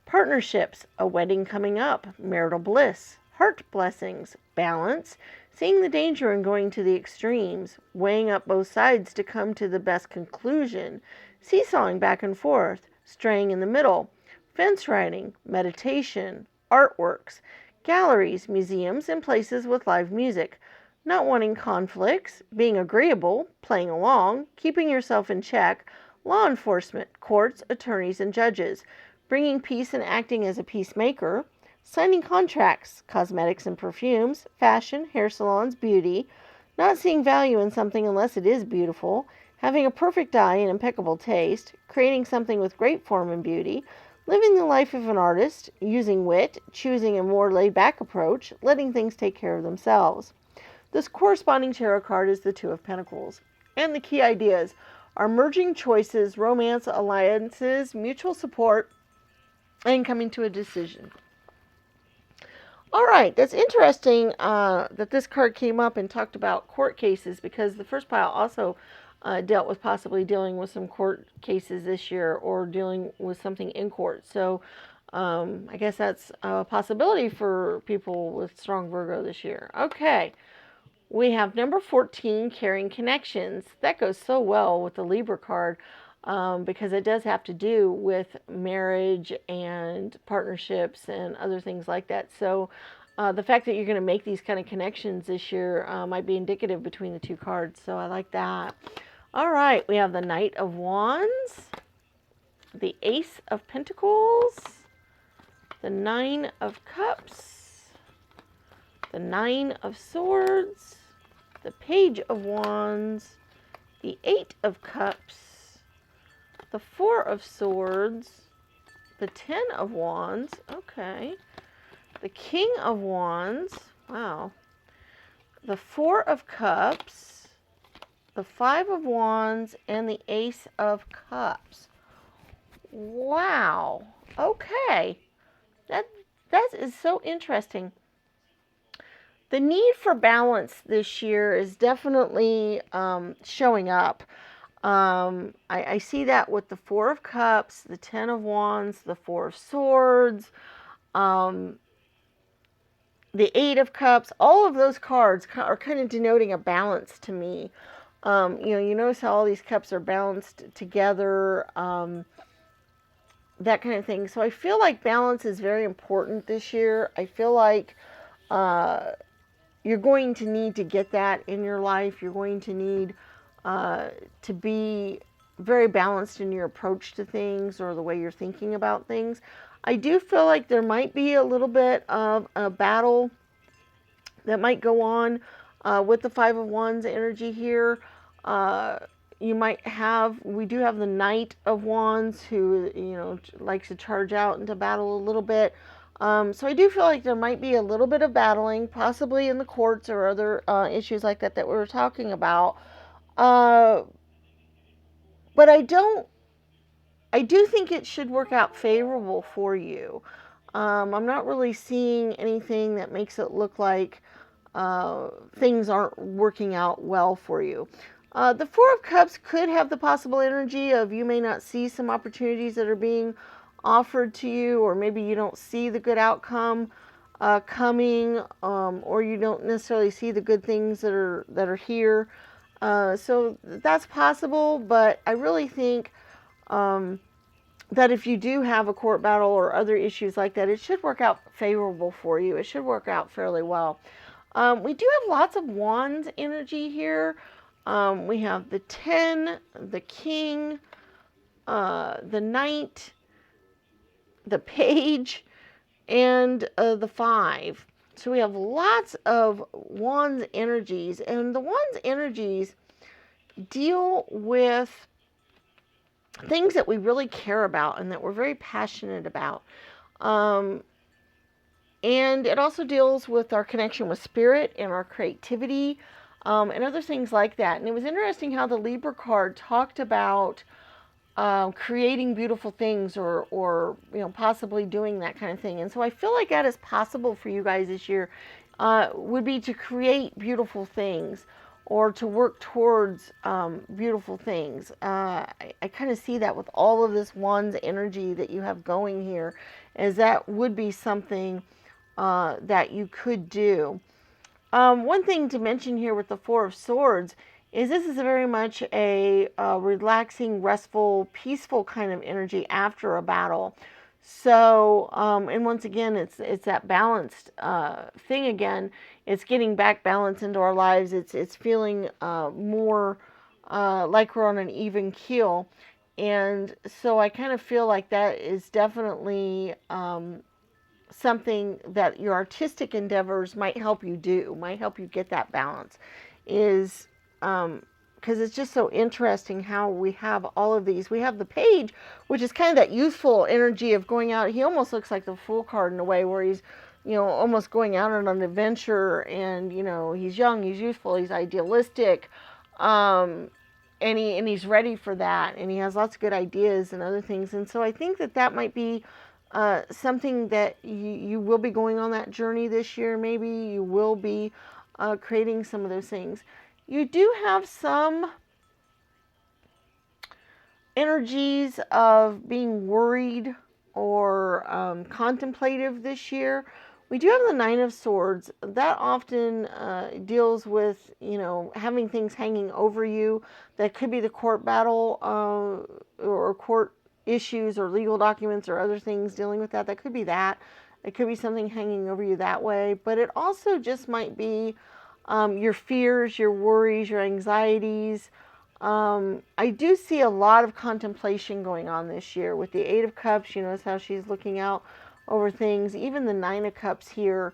Partnerships, a wedding coming up, marital bliss, heart blessings, balance, seeing the danger in going to the extremes, weighing up both sides to come to the best conclusion, seesawing back and forth, straying in the middle, fence riding, meditation, artworks, galleries, museums, and places with live music, not wanting conflicts, being agreeable, playing along, keeping yourself in check, law enforcement, courts, attorneys, and judges, bringing peace and acting as a peacemaker, signing contracts, cosmetics and perfumes, fashion, hair salons, beauty, not seeing value in something unless it is beautiful, having a perfect eye and impeccable taste, creating something with great form and beauty, living the life of an artist, using wit, choosing a more laid-back approach, letting things take care of themselves. This corresponding tarot card is the Two of Pentacles. And the key ideas are merging choices, romance, alliances, mutual support, and coming to a decision. All right, that's interesting that this card came up and talked about court cases, because the first pile also dealt with possibly dealing with some court cases this year, or dealing with something in court. So I guess that's a possibility for people with strong Virgo this year. Okay, we have number 14, carrying connections. That goes so well with the Libra card. Because it does have to do with marriage and partnerships and other things like that. So the fact that you're going to make these kind of connections this year might be indicative between the two cards. So I like that. All right, we have the Knight of Wands, the Ace of Pentacles, the Nine of Cups, the Nine of Swords, the Page of Wands, the Eight of Cups, the Four of Swords, the Ten of Wands, okay, the King of Wands, wow, the Four of Cups, the Five of Wands, and the Ace of Cups. Wow, okay, that is so interesting. The need for balance this year is definitely showing up. I see that with the Four of Cups, the Ten of Wands, the Four of Swords, the Eight of Cups. All of those cards are kind of denoting a balance to me. You notice how all these cups are balanced together, that kind of thing. So I feel like balance is very important this year. I feel like you're going to need to get that in your life. You're going to need to be very balanced in your approach to things, or the way you're thinking about things. I do feel like there might be a little bit of a battle that might go on with the Five of Wands energy here. We do have the Knight of Wands, who, likes to charge out into battle a little bit. So I do feel like there might be a little bit of battling, possibly in the courts or other issues like that we were talking about. But I do think it should work out favorable for you. I'm not really seeing anything that makes it look like things aren't working out well for you. The Four of Cups could have the possible energy of, you may not see some opportunities that are being offered to you, or maybe you don't see the good outcome coming, or you don't necessarily see the good things that are here. So that's possible, but I really think that if you do have a court battle or other issues like that, it should work out favorable for you. It should work out fairly well. We do have lots of Wands energy here. We have the 10, the King, the Knight, the Page, and the 5. So we have lots of Wands energies, and the Wands energies deal with things that we really care about and that we're very passionate about. And it also deals with our connection with spirit and our creativity, and other things like that. And it was interesting how the Libra card talked about creating beautiful things, or possibly doing that kind of thing. And so I feel like that is possible for you guys this year, would be to create beautiful things, or to work towards beautiful things. I kind of see that with all of this Wands energy that you have going here, as that would be something that you could do. One thing to mention here with the Four of Swords is this is very much a relaxing, restful, peaceful kind of energy after a battle. So, and once again, it's that balanced thing again. It's getting back balance into our lives. It's feeling more like we're on an even keel. And so I kind of feel like that is definitely something that your artistic endeavors might help you do, might help you get that balance. Is because it's just so interesting how we have all of these. We have the Page, which is kind of that youthful energy of going out. He almost looks like the Fool card in a way, where he's, almost going out on an adventure, and, he's young, he's youthful, he's idealistic. and he's ready for that, and he has lots of good ideas and other things. And so I think that that might be something that you will be going on that journey this year. Maybe you will be creating some of those things. You do have some energies of being worried or contemplative this year. We do have the Nine of Swords. That often deals with, having things hanging over you. That could be the court battle or court issues or legal documents or other things dealing with that. That could be that. It could be something hanging over you that way. But it also just might be your fears, your worries, your anxieties. I do see a lot of contemplation going on this year with the Eight of Cups. You notice how she's looking out over things. Even the Nine of Cups here.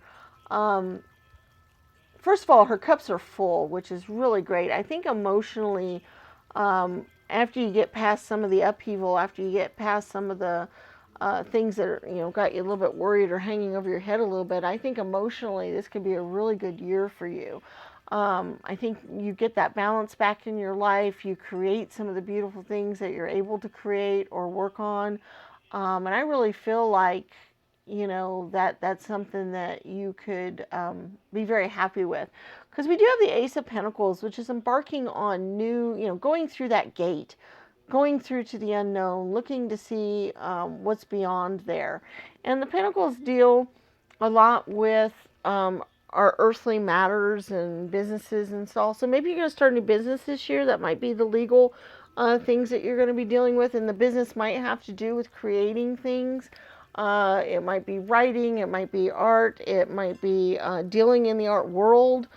First of all, her cups are full, which is really great. I think emotionally, after you get past some of the upheaval, after you get past some of the things that are, got you a little bit worried or hanging over your head a little bit, I think emotionally this could be a really good year for you. I think you get that balance back in your life. You create some of the beautiful things that you're able to create or work on. And I really feel like, that's something that you could be very happy with. Because we do have the Ace of Pentacles, which is embarking on new, going through that gate, going through to the unknown, looking to see what's beyond there. And the Pentacles deal a lot with our earthly matters and businesses and stuff. So maybe you're going to start a new business this year. That might be the legal things that you're going to be dealing with. And the business might have to do with creating things. It might be writing. It might be art. It might be dealing in the art world.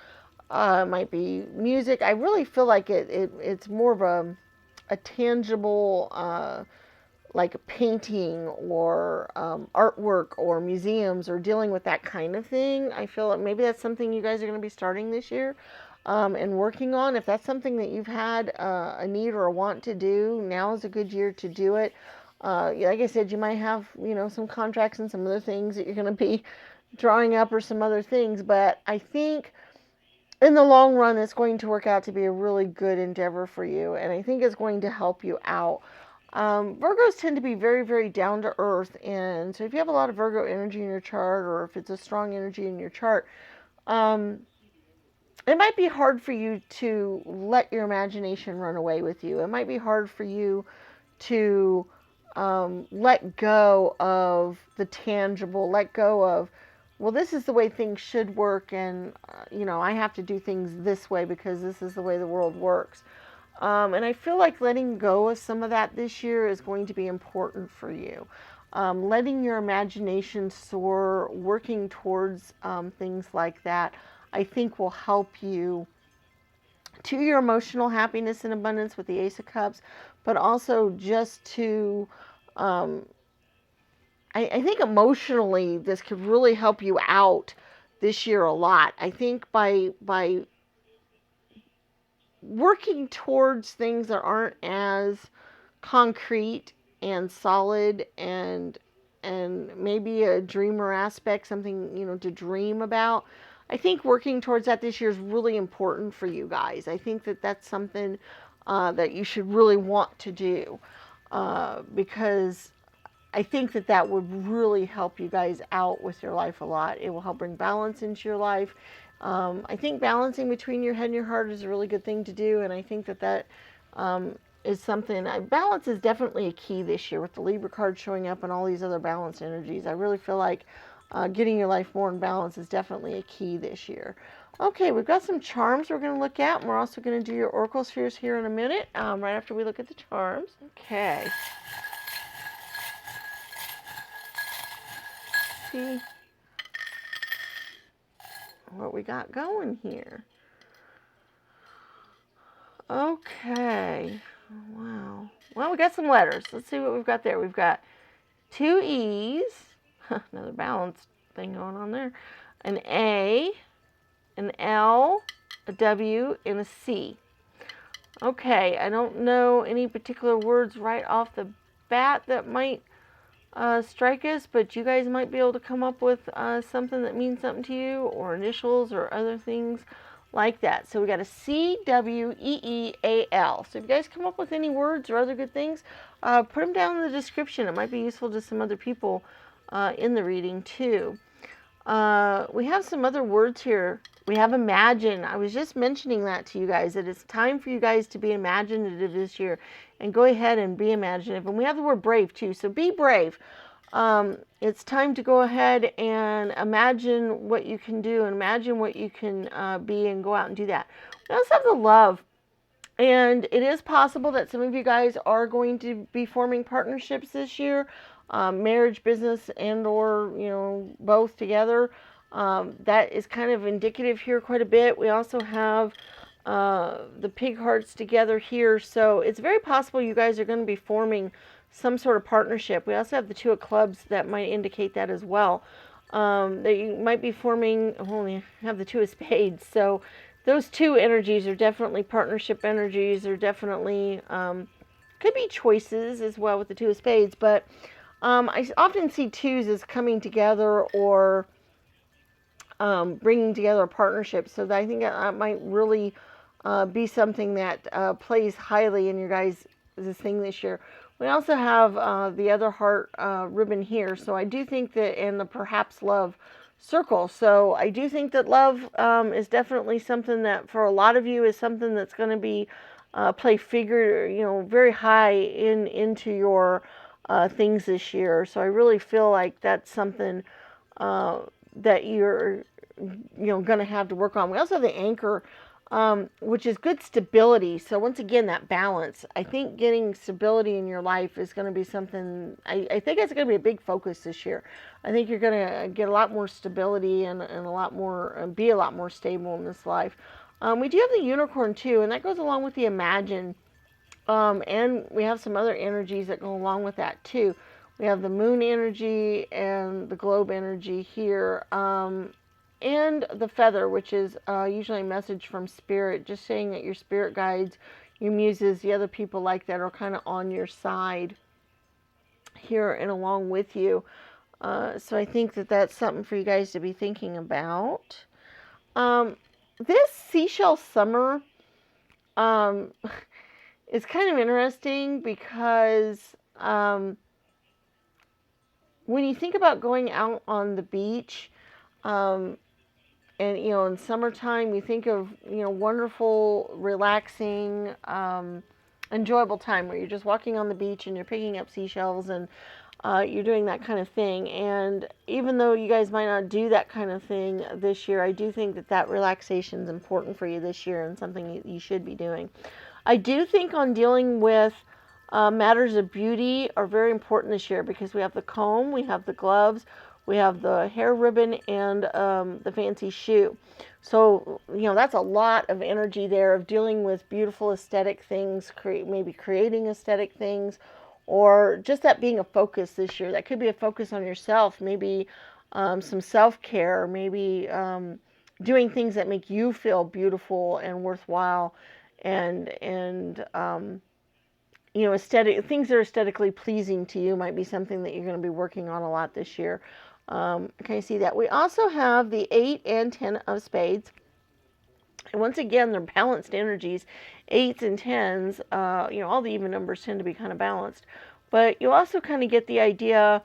It might be music. I really feel like it's more of a tangible like a painting or artwork or museums or dealing with that kind of thing. I feel like maybe that's something you guys are going to be starting this year and working on. If that's something that you've had a need or a want to do, now is a good year to do it. Like I said, you might have, some contracts and some other things that you're going to be drawing up or some other things, but I think in the long run, it's going to work out to be a really good endeavor for you, and I think it's going to help you out. Virgos tend to be very, very down to earth, and so if you have a lot of Virgo energy in your chart, or if it's a strong energy in your chart, it might be hard for you to let your imagination run away with you. It might be hard for you to let go of the tangible, let go of, well, this is the way things should work, and I have to do things this way because this is the way the world works. And I feel like letting go of some of that this year is going to be important for you. Letting your imagination soar, working towards things like that, I think will help you to your emotional happiness and abundance with the Ace of Cups, but also just to, I think emotionally this could really help you out this year a lot. I think by working towards things that aren't as concrete and solid and maybe a dreamer aspect, something to dream about. I think working towards that this year is really important for you guys. I think that that's something that you should really want to do because I think that that would really help you guys out with your life a lot. It will help bring balance into your life. I think balancing between your head and your heart is a really good thing to do, and I think that is something. Balance is definitely a key this year with the Libra card showing up and all these other balanced energies. I really feel like getting your life more in balance is definitely a key this year. Okay, we've got some charms we're going to look at, and we're also going to do your oracle spheres here in a minute, right after we look at the charms. Okay. See what we got going here. Okay. Wow. Well, we got some letters. Let's see what we've got there. We've got two E's. Another balance thing going on there. An A, an L, a W, and a C. Okay, I don't know any particular words right off the bat that might strike us, but you guys might be able to come up with something that means something to you, or initials or other things like that. So we got a CWEEAL. So if you guys come up with any words or other good things, put them down in the description. It might be useful to some other people in the reading too. We have some other words here. We have imagine. I was just mentioning that to you guys, that it's time for you guys to be imaginative this year and go ahead and be imaginative. And we have the word brave too, so be brave. It's time to go ahead and imagine what you can do and imagine what you can be and go out and do that. We also have the love. And it is possible that some of you guys are going to be forming partnerships this year, marriage, business, and or, both together. That is kind of indicative here quite a bit. We also have the pig hearts together here. So it's very possible you guys are going to be forming some sort of partnership. We also have the two of clubs that might indicate that as well. That you might be forming, only have the two of spades. So those two energies are definitely partnership energies. They're definitely, could be choices as well with the two of spades. But I often see twos as coming together or bringing together a partnership. So that I think that might really be something that plays highly in your guys' thing this year. We also have the other heart ribbon here. So I do think that, and the perhaps love circle. So I do think that love is definitely something that for a lot of you is something that's going to be play figure, very high into your things this year. So I really feel like that's something that you're going to have to work on. We also have the anchor, which is good stability. So once again, that balance. I think getting stability in your life is going to be something, I think it's going to be a big focus this year. I think you're going to get a lot more stability and a lot more, be a lot more stable in this life. We do have the unicorn too, and that goes along with the imagine. And we have some other energies that go along with that too. We have the moon energy and the globe energy here. And the feather, which is usually a message from spirit, just saying that your spirit guides, your muses, the other people like that are kind of on your side here and along with you. So I think that that's something for you guys to be thinking about. This seashell summer is kind of interesting because when you think about going out on the beach, and, in summertime, you think of, wonderful, relaxing, enjoyable time where you're just walking on the beach and you're picking up seashells and you're doing that kind of thing. And even though you guys might not do that kind of thing this year, I do think that relaxation is important for you this year and something you should be doing. I do think on dealing with matters of beauty are very important this year because we have the comb, we have the gloves, we have the hair ribbon, and the fancy shoe. So, that's a lot of energy there of dealing with beautiful aesthetic things, maybe creating aesthetic things, or just that being a focus this year. That could be a focus on yourself, maybe some self-care, maybe doing things that make you feel beautiful and worthwhile, and aesthetic things that are aesthetically pleasing to you might be something that you're going to be working on a lot this year. Can you see that? We also have the 8 and 10 of spades. And once again, they're balanced energies. 8s and 10s, all the even numbers tend to be kind of balanced. But you also kind of get the idea,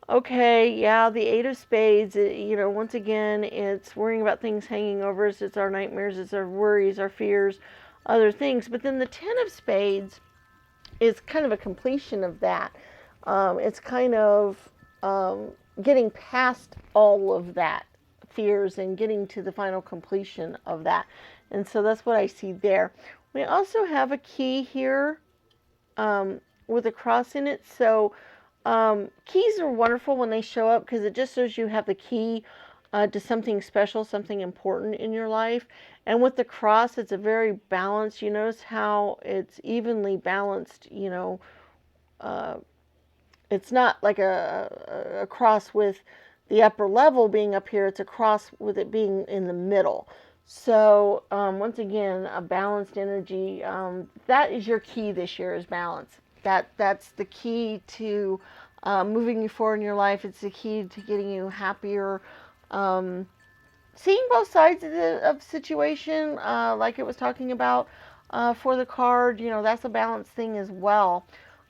okay, yeah, the 8 of spades, once again, it's worrying about things hanging over us. It's our nightmares, it's our worries, our fears, other things. But then the 10 of spades is kind of a completion of that. It's kind of getting past all of that fears and getting to the final completion of that. And so that's what I see there. We also have a key here with a cross in it. So keys are wonderful when they show up because it just shows you have the key to something special, something important in your life. And with the cross, it's a very balanced. You notice how it's evenly balanced, it's not like a cross with the upper level being up here. It's a cross with it being in the middle. So once again, a balanced energy. That is your key this year, is balance. That's the key to moving you forward in your life. It's the key to getting you happier, seeing both sides of the situation, like it was talking about for the card, that's a balance thing as well.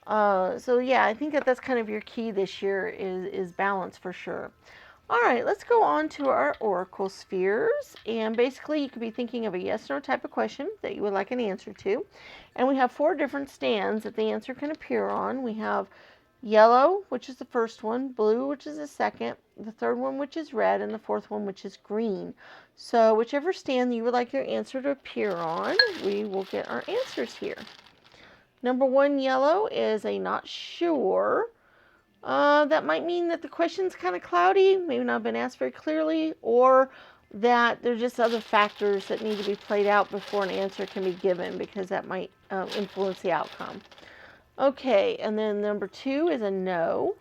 So yeah, I think that that's kind of your key this year is balance for sure. All right, let's go on to our oracle spheres. And basically, you could be thinking of a yes or no type of question that you would like an answer to. And we have 4 different stands that the answer can appear on. We have yellow, which is the first one, blue, which is the second, the third one, which is red, and the fourth one, which is green. So whichever stand you would like your answer to appear on, we will get our answers here. Number 1, yellow, is a not sure. That might mean that the question's kind of cloudy, maybe not been asked very clearly, or that there's just other factors that need to be played out before an answer can be given, because that might influence the outcome. Okay, and then number 2 is a no.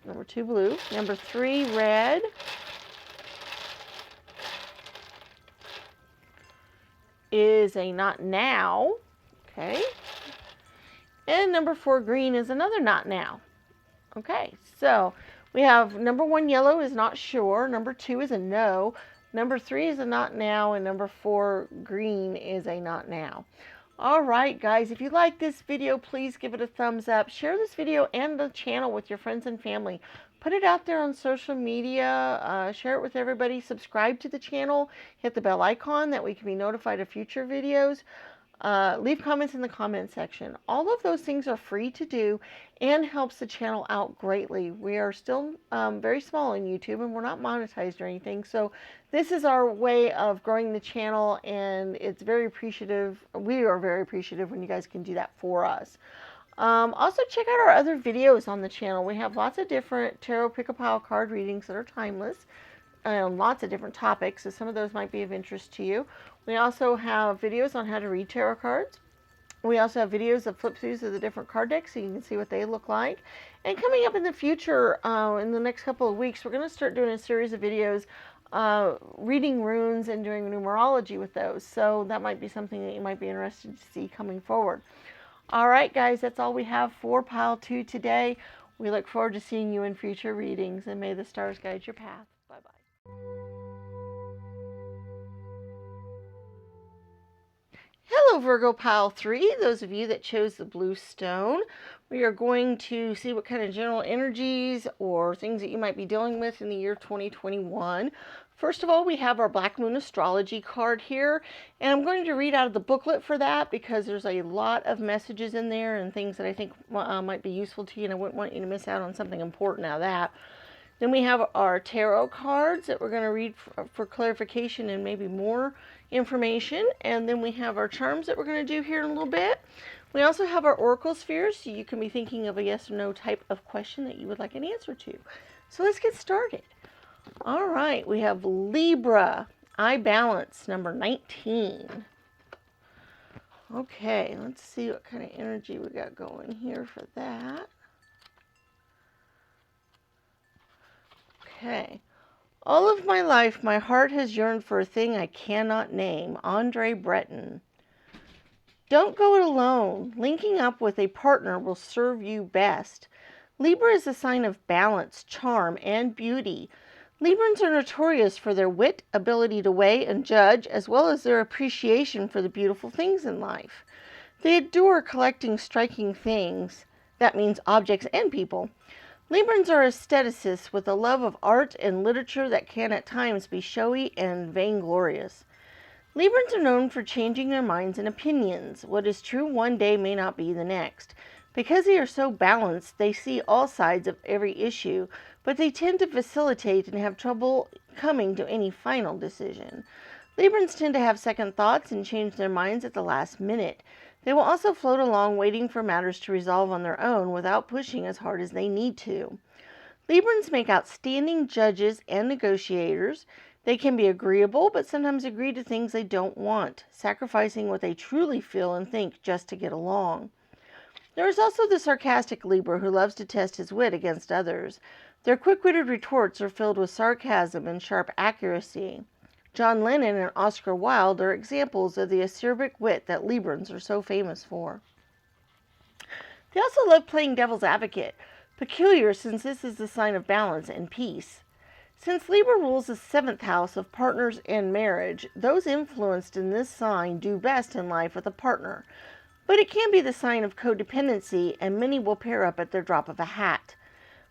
Number 2, blue. Number 3, red. Is a not now. Okay. And number 4, green, is another not now. Okay, so we have number 1, yellow, is not sure. Number 2 is a no. Number 3 is a not now. And number 4, green, is a not now. All right, guys, if you like this video, please give it a thumbs up. Share this video and the channel with your friends and family. Put it out there on social media. Share it with everybody. Subscribe to the channel. Hit the bell icon that we can be notified of future videos. Leave comments in the comment section. All of those things are free to do and helps the channel out greatly. We are still very small on YouTube, and we're not monetized or anything. So this is our way of growing the channel, and it's very appreciative. We are very appreciative when you guys can do that for us. Also, check out our other videos on the channel. We have lots of different tarot pick-a-pile card readings that are timeless. Lots of different topics, so some of those might be of interest to you. We also have videos on how to read tarot cards. We also have videos of flip-throughs of the different card decks so you can see what they look like. And coming up in the future, in the next couple of weeks, we're going to start doing a series of videos reading runes and doing numerology with those. So that might be something that you might be interested to see coming forward. All right, guys, that's all we have for Pile 2 today. We look forward to seeing you in future readings, and may the stars guide your path. Bye-bye. Hello, Virgo Pile 3, those of you that chose the blue stone. We are going to see what kind of general energies or things that you might be dealing with in the year 2021. First of all, we have our Black Moon Astrology card here, and I'm going to read out of the booklet for that because there's a lot of messages in there and things that I think might be useful to you, and I wouldn't want you to miss out on something important out of that. Then we have our tarot cards that we're going to read for clarification and maybe more information. And then we have our charms that we're going to do here in a little bit. We also have our oracle spheres, so you can be thinking of a yes or no type of question that you would like an answer to. So let's get started. All right, we have Libra, I balance, number 19. Okay, let's see what kind of energy we got going here for that. Okay. All of my life, my heart has yearned for a thing I cannot name. Andre Breton. Don't go it alone. Linking up with a partner will serve you best. Libra is a sign of balance, charm, and beauty. Librans are notorious for their wit, ability to weigh and judge, as well as their appreciation for the beautiful things in life. They adore collecting striking things. That means objects and people. Librans are aestheticists with a love of art and literature that can at times be showy and vainglorious. Librans are known for changing their minds and opinions. What is true one day may not be the next. Because they are so balanced, they see all sides of every issue, but they tend to facilitate and have trouble coming to any final decision. Librans tend to have second thoughts and change their minds at the last minute. They will also float along waiting for matters to resolve on their own without pushing as hard as they need to. Librans make outstanding judges and negotiators. They can be agreeable, but sometimes agree to things they don't want, sacrificing what they truly feel and think just to get along. There is also the sarcastic Libra who loves to test his wit against others. Their quick-witted retorts are filled with sarcasm and sharp accuracy. John Lennon and Oscar Wilde are examples of the acerbic wit that Librans are so famous for. They also love playing devil's advocate, peculiar since this is the sign of balance and peace. Since Libra rules the 7th house of partners and marriage, those influenced in this sign do best in life with a partner. But it can be the sign of codependency, and many will pair up at their drop of a hat.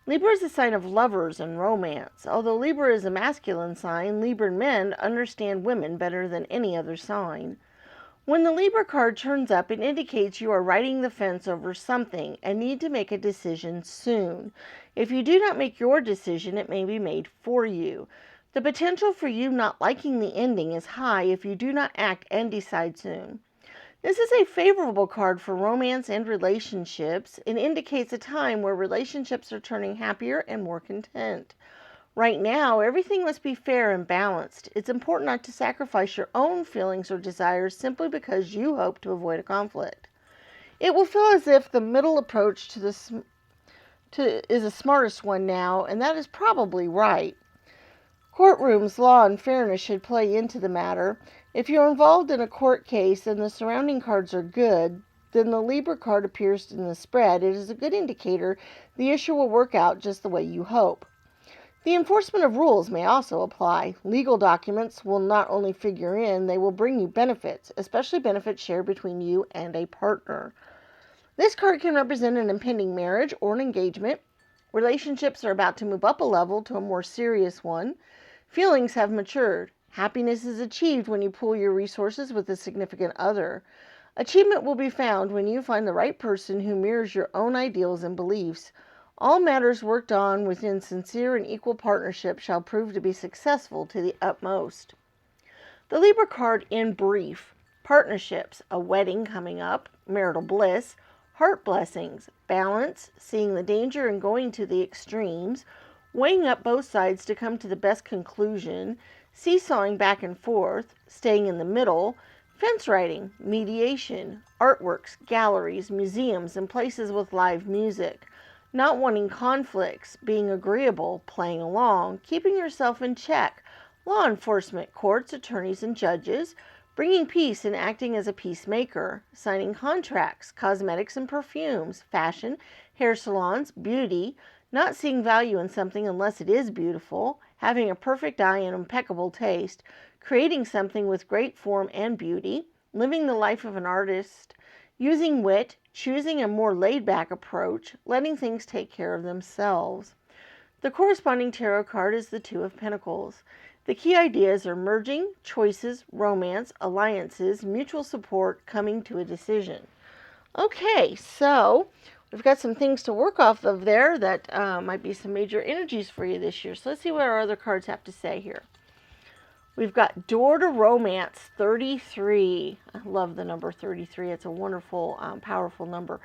Libra is a sign of lovers and romance. Although Libra is a masculine sign, Libra men understand women better than any other sign. When the Libra card turns up, it indicates you are riding the fence over something and need to make a decision soon. If you do not make your decision, it may be made for you. The potential for you not liking the ending is high if you do not act and decide soon. This is a favorable card for romance and relationships. It indicates a time where relationships are turning happier and more content. Right now, everything must be fair and balanced. It's important not to sacrifice your own feelings or desires simply because you hope to avoid a conflict. It will feel as if the middle approach is the smartest one now, and that is probably right. Courtrooms, law, and fairness should play into the matter. If you're involved in a court case and the surrounding cards are good, then the Libra card appears in the spread. It is a good indicator the issue will work out just the way you hope. The enforcement of rules may also apply. Legal documents will not only figure in, they will bring you benefits, especially benefits shared between you and a partner. This card can represent an impending marriage or an engagement. Relationships are about to move up a level to a more serious one. Feelings have matured. Happiness is achieved when you pool your resources with a significant other. Achievement will be found when you find the right person who mirrors your own ideals and beliefs. All matters worked on within sincere and equal partnership shall prove to be successful to the utmost. The Libra card in brief: partnerships, a wedding coming up, marital bliss, heart blessings, balance, seeing the danger and going to the extremes, weighing up both sides to come to the best conclusion, seesawing back and forth, staying in the middle, fence riding, mediation, artworks, galleries, museums, and places with live music, not wanting conflicts, being agreeable, playing along, keeping yourself in check, law enforcement, courts, attorneys, and judges, bringing peace and acting as a peacemaker, signing contracts, cosmetics and perfumes, fashion, hair salons, beauty, not seeing value in something unless it is beautiful, having a perfect eye and impeccable taste, creating something with great form and beauty, living the life of an artist, using wit, choosing a more laid-back approach, letting things take care of themselves. The corresponding tarot card is the Two of Pentacles. The key ideas are merging, choices, romance, alliances, mutual support, coming to a decision. Okay, so we've got some things to work off of there that might be some major energies for you this year. So let's see what our other cards have to say here. We've got Door to Romance 33. I love the number 33. It's a wonderful, powerful number.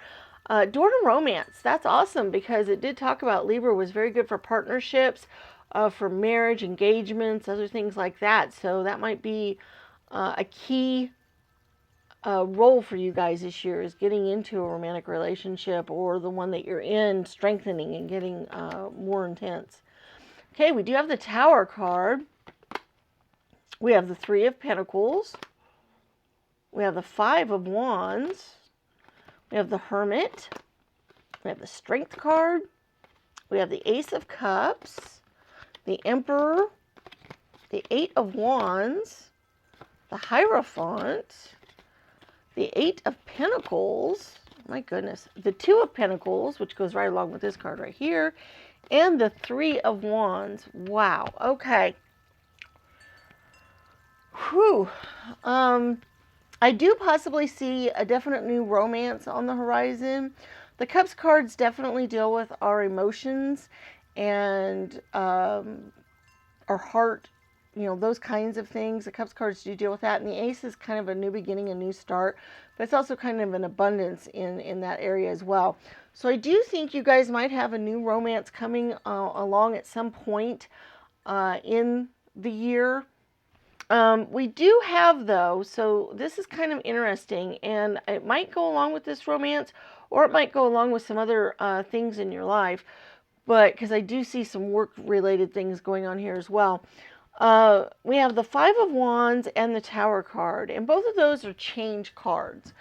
Door to Romance. That's awesome because it did talk about Libra was very good for partnerships, for marriage, engagements, other things like that. So that might be a key role for you guys this year, is getting into a romantic relationship, or the one that you're in, strengthening and getting more intense. Okay, we do have the Tower card. We have the Three of Pentacles. We have the Five of Wands. We have the Hermit. We have the Strength card. We have the Ace of Cups, the Emperor, the Eight of Wands, the Hierophant, the Eight of Pentacles, my goodness, the Two of Pentacles, which goes right along with this card right here, and the Three of Wands. Wow, okay. Whew. I do possibly see a definite new romance on the horizon. The Cups cards definitely deal with our emotions and our heart, you know, those kinds of things. The Cups cards do deal with that. And the Ace is kind of a new beginning, a new start. But it's also kind of an abundance in that area as well. So I do think you guys might have a new romance coming along at some point in the year. We do have, though, so this is kind of interesting, and it might go along with this romance, or it might go along with some other things in your life, but because I do see some work-related things going on here as well. We have the Five of Wands and the Tower card, and both of those are change cards.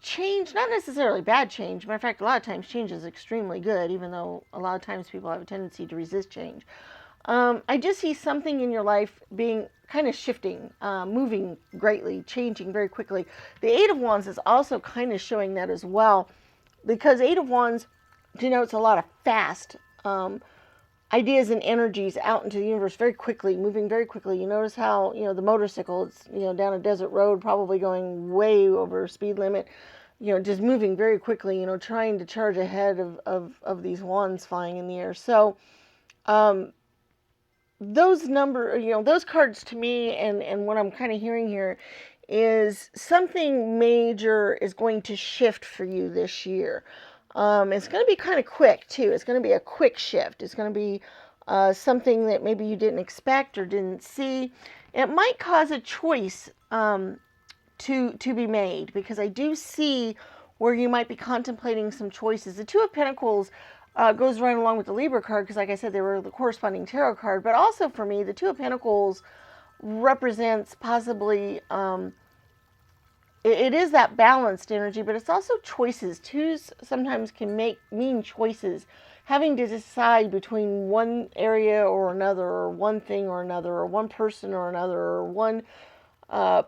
change, not necessarily bad change. Matter of fact, a lot of times change is extremely good, even though a lot of times people have a tendency to resist change. I just see something in your life being kind of shifting, moving greatly, changing very quickly. The Eight of Wands is also kind of showing that as well, because Eight of Wands denotes a lot of fast ideas and energies out into the universe very quickly, moving very quickly. You notice how, the motorcycle, it's, down a desert road, probably going way over speed limit, just moving very quickly, trying to charge ahead of these wands flying in the air. So, those cards to me, and what I'm kind of hearing here is something major is going to shift for you this year. It's going to be kind of quick too. It's going to be a quick shift. It's going to be something that maybe you didn't expect or didn't see. It might cause a choice to be made, because I do see where you might be contemplating some choices. The Two of Pentacles goes right along with the Libra card, because like I said, they were the corresponding tarot card. But also for me, the Two of Pentacles represents possibly, it is that balanced energy, but it's also choices. Twos sometimes can mean choices, having to decide between one area or another, or one thing or another, or one person or another, or one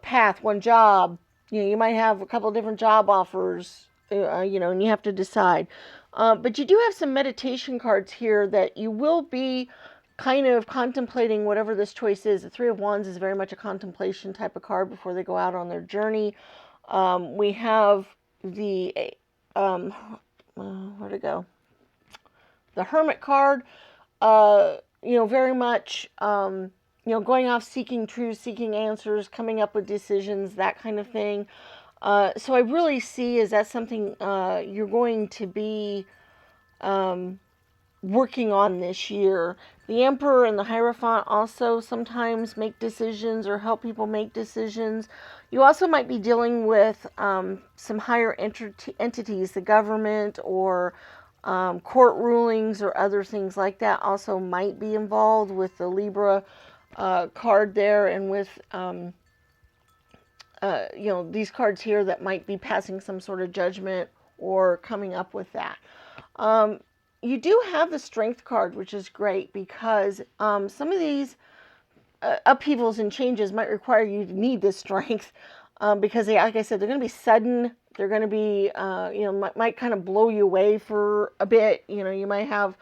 path, one job. You might have a couple of different job offers, and you have to decide. But you do have some meditation cards here that you will be kind of contemplating whatever this choice is. The Three of Wands is very much a contemplation type of card before they go out on their journey. We have the, where'd it go? The Hermit card, very much, going off, seeking truth, seeking answers, coming up with decisions, that kind of thing. So I really see is that something you're going to be working on this year. The Emperor and the Hierophant also sometimes make decisions or help people make decisions. You also might be dealing with some higher entities, the government, or court rulings or other things like that also might be involved with the Libra card there, and with these cards here that might be passing some sort of judgment or coming up with that. You do have the Strength card, which is great, because some of these upheavals and changes might require you to need this strength, because like I said, they're going to be sudden. They're going to be, might kind of blow you away for a bit. You might have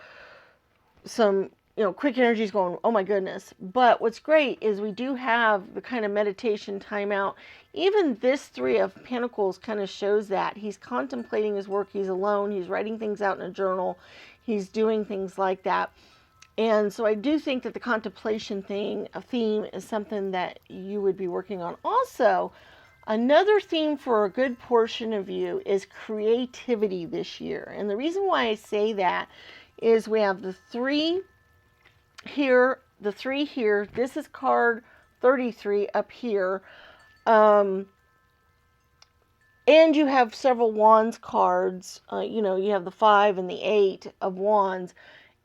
some, quick energies going, oh my goodness. But what's great is we do have the kind of meditation timeout. Even this Three of Pentacles kind of shows that. He's contemplating his work. He's alone. He's writing things out in a journal. He's doing things like that. And so I do think that the contemplation theme is something that you would be working on. Also, another theme for a good portion of you is creativity this year. And the reason why I say that is we have the 3 here, the 3 here. This is card 33 up here. And you have several Wands cards. You have the 5 and the 8 of Wands.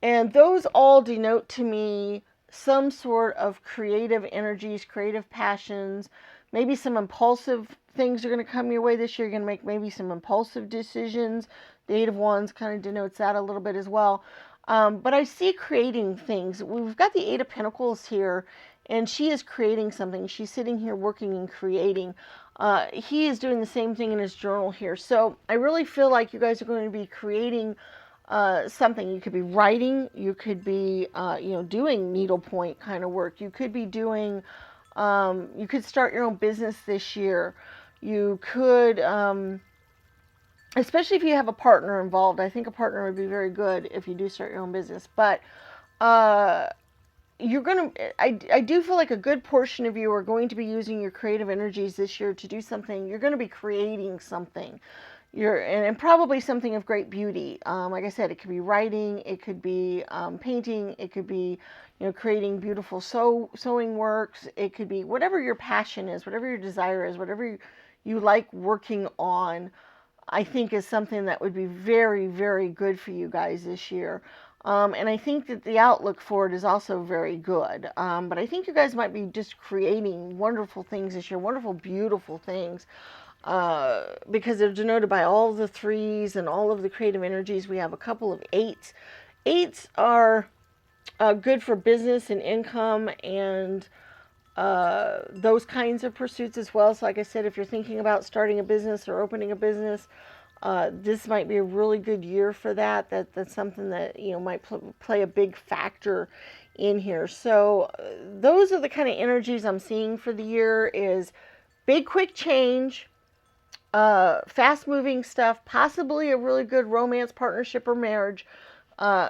And those all denote to me some sort of creative energies, creative passions, maybe some impulsive things are going to come your way this year. You're going to make maybe some impulsive decisions. The Eight of Wands kind of denotes that a little bit as well. But I see creating things. We've got the Eight of Pentacles here, and she is creating something. She's sitting here working and creating. He is doing the same thing in his journal here. So I really feel like you guys are going to be creating something. You could be writing. You could be, doing needlepoint kind of work. You could be doing, you could start your own business this year. You could, especially if you have a partner involved. I think a partner would be very good if you do start your own business. But you're going to, I do feel like a good portion of you are going to be using your creative energies this year to do something. You're going to be creating something. And probably something of great beauty. Like I said, it could be writing, it could be painting, it could be, creating beautiful sewing works. It could be whatever your passion is, whatever your desire is, whatever you like working on. I think is something that would be very, very good for you guys this year. And I think that the outlook for it is also very good. But I think you guys might be just creating wonderful things this year, wonderful, beautiful things. because they're denoted by all the threes and all of the creative energies. We have a couple of eights. Eights are good for business and income and those kinds of pursuits as well. So like I said, if you're thinking about starting a business or opening a business, this might be a really good year for that. That's something that, you know, might play a big factor in here. So those are the kind of energies I'm seeing for the year: is big quick change, fast moving stuff, possibly a really good romance, partnership, or marriage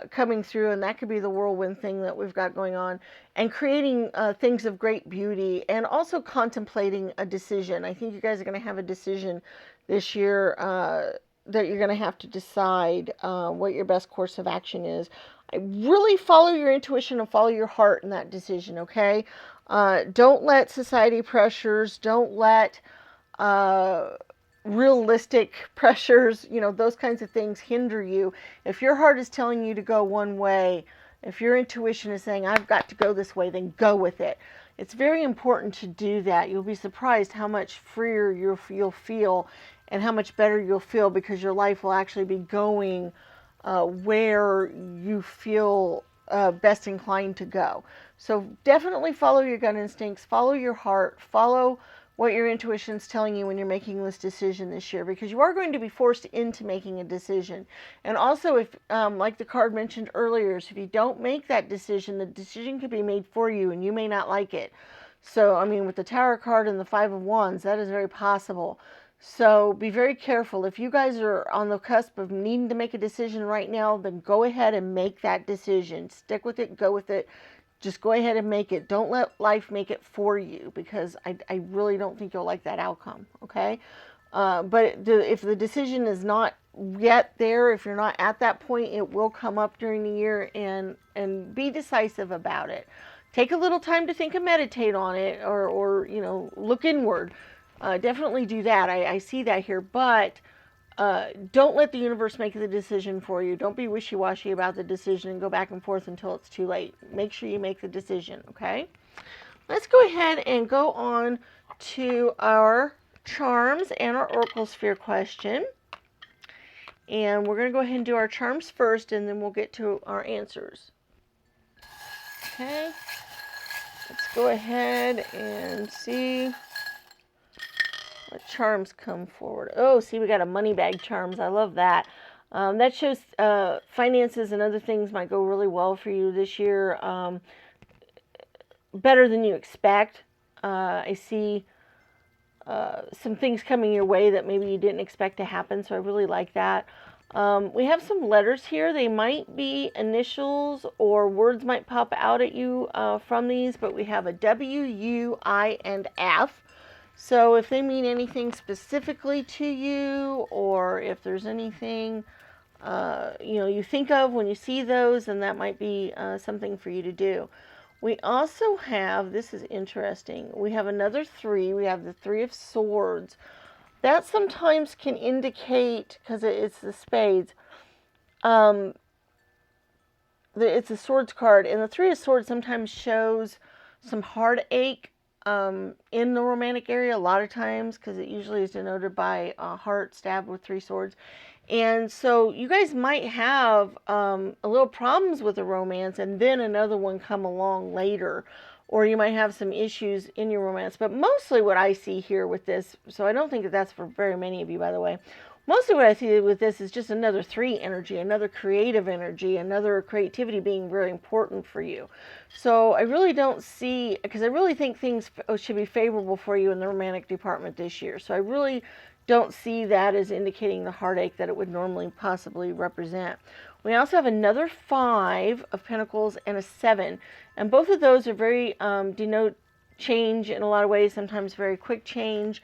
coming through, and that could be the whirlwind thing that we've got going on, and creating things of great beauty, and also contemplating a decision. I think you guys are going to have a decision this year that you're going to have to decide what your best course of action is. I really follow your intuition and follow your heart in that decision, okay? Don't let society pressures, don't let realistic pressures, you know, those kinds of things hinder you. If your heart is telling you to go one way, if your intuition is saying, I've got to go this way, then go with it. It's very important to do that. You'll be surprised how much freer you'll feel and how much better you'll feel, because your life will actually be going where you feel best inclined to go. So definitely follow your gut instincts, follow your heart, follow what your intuition's telling you when you're making this decision this year, because you are going to be forced into making a decision. And also, if like the card mentioned earlier, so if you don't make that decision, the decision could be made for you and you may not like it. So, I mean, with the Tower card and the Five of Wands, that is very possible. So be very careful. If you guys are on the cusp of needing to make a decision right now, then go ahead and make that decision. Stick with it, go with it. Just go ahead and make it. Don't let life make it for you, because I really don't think you'll like that outcome, okay? But if the decision is not yet there, if you're not at that point, it will come up during the year, and be decisive about it. Take a little time to think and meditate on it, or you know, look inward. Definitely do that. I see that here, but don't let the universe make the decision for you. Don't be wishy-washy about the decision and go back and forth until it's too late. Make sure you make the decision, okay? Let's go ahead and go on to our charms and our oracle sphere question. And we're going to go ahead and do our charms first, and then we'll get to our answers. Okay, let's go ahead and see what charms come forward. Oh, see, we got a money bag charms. I love that. That shows finances and other things might go really well for you this year, better than you expect. I see some things coming your way that maybe you didn't expect to happen, so I really like that. We have some letters here. They might be initials, or words might pop out at you from these, but we have a W, U, I, and F. So if they mean anything specifically to you, or if there's anything you know, you think of when you see those, then that might be something for you to do. We also have, this is interesting, we have another 3. We have the 3 of Swords. That sometimes can indicate, because it's the spades, it's a Swords card, and the 3 of Swords sometimes shows some heartache in the romantic area a lot of times, because it usually is denoted by a heart stabbed with 3 swords. And so you guys might have a little problems with a romance, and then another one come along later, or you might have some issues in your romance. But mostly what I see here with this, so I don't think that that's for very many of you, by the way, mostly what I see with this is just another 3 energy, another creative energy, another creativity being very important for you. So I really don't see, because I really think things should be favorable for you in the romantic department this year. So I really don't see that as indicating the heartache that it would normally possibly represent. We also have another 5 of Pentacles and a 7. And both of those are very, denote change in a lot of ways, sometimes very quick change.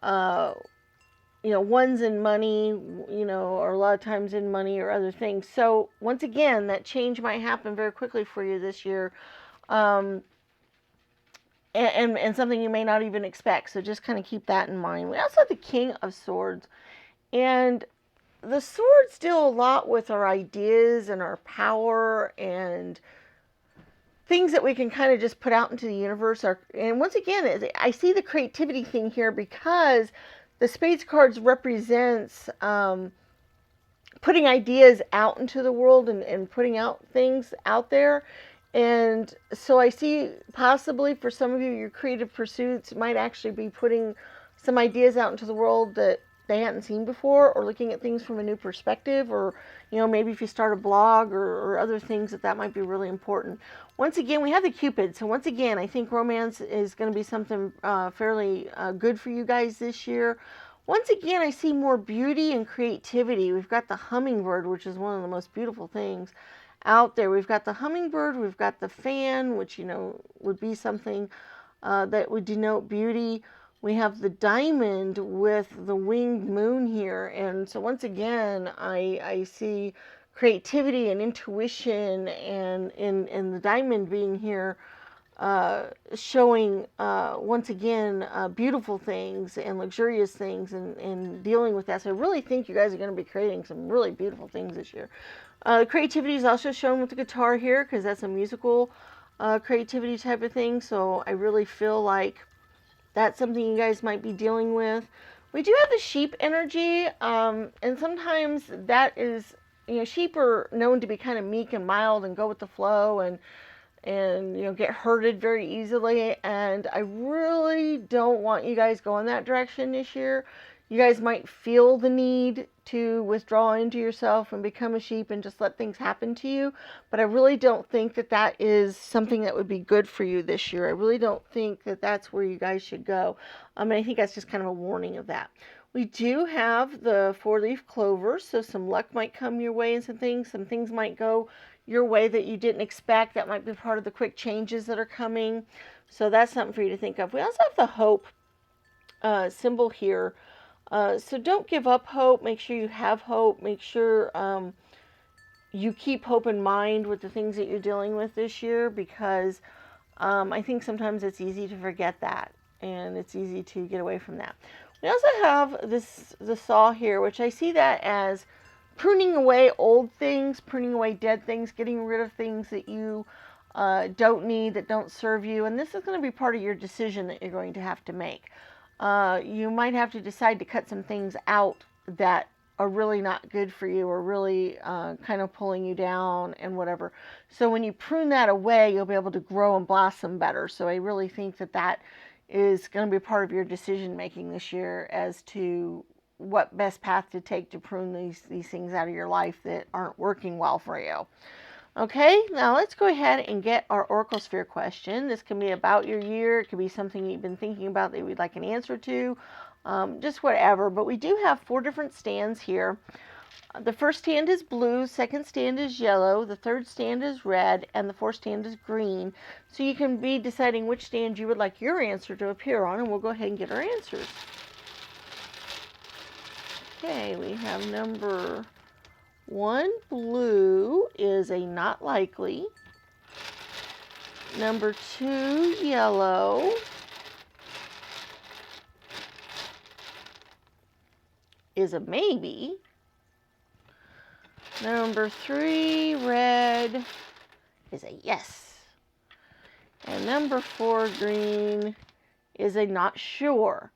You know, one's in money, you know, or a lot of times in money or other things. So once again, that change might happen very quickly for you this year, and something you may not even expect. So just kind of keep that in mind. We also have the King of Swords, and the swords deal a lot with our ideas and our power and things that we can kind of just put out into the universe. And once again, I see the creativity thing here, because the Spades cards represents putting ideas out into the world and putting out things out there. And so I see possibly for some of you, your creative pursuits might actually be putting some ideas out into the world that they hadn't seen before, or looking at things from a new perspective, or maybe if you start a blog or other things that might be really important. Once again, we have the Cupid. So once again, I think romance is going to be something fairly good for you guys this year. Once again, I see more beauty and creativity. We've got the hummingbird, which is one of the most beautiful things out there. We've got the hummingbird, we've got the fan, which, would be something that would denote beauty. We have the diamond with the winged moon here. And so once again, I see creativity and intuition, and in the diamond being here, showing once again beautiful things and luxurious things, and dealing with that. So I really think you guys are going to be creating some really beautiful things this year. Creativity is also shown with the guitar here, because that's a musical creativity type of thing. So I really feel like that's something you guys might be dealing with. We do have the sheep energy, and sometimes that is, sheep are known to be kind of meek and mild and go with the flow, and get hurted very easily. And I really don't want you guys going that direction this year. You guys might feel the need to withdraw into yourself and become a sheep and just let things happen to you. But I really don't think that that is something that would be good for you this year. I really don't think that that's where you guys should go. And I think that's just kind of a warning of that. We do have the 4-leaf clover, so some luck might come your way, and some things might go your way that you didn't expect. That might be part of the quick changes that are coming. So that's something for you to think of. We also have the hope symbol here. So don't give up hope. Make sure you have hope. Make sure you keep hope in mind with the things that you're dealing with this year, because I think sometimes it's easy to forget that, and it's easy to get away from that. We also have the saw here, which I see that as pruning away old things, pruning away dead things, getting rid of things that you don't need, that don't serve you. And this is going to be part of your decision that you're going to have to make. You might have to decide to cut some things out that are really not good for you, or really kind of pulling you down and whatever. So when you prune that away, you'll be able to grow and blossom better. So I really think that that is going to be part of your decision making this year as to what best path to take to prune these things out of your life that aren't working well for you. Okay, now let's go ahead and get our Oracle Sphere question. This can be about your year. It could be something you've been thinking about that you'd like an answer to. Just whatever. But we do have 4 different stands here. The first stand is blue, second stand is yellow, the third stand is red, and the fourth stand is green. So you can be deciding which stand you would like your answer to appear on, and we'll go ahead and get our answers. Okay, we have number 1, blue, is a not likely. Number 2, yellow. Is a maybe. Number 3, red, is a yes. And number 4, green, is a not sure.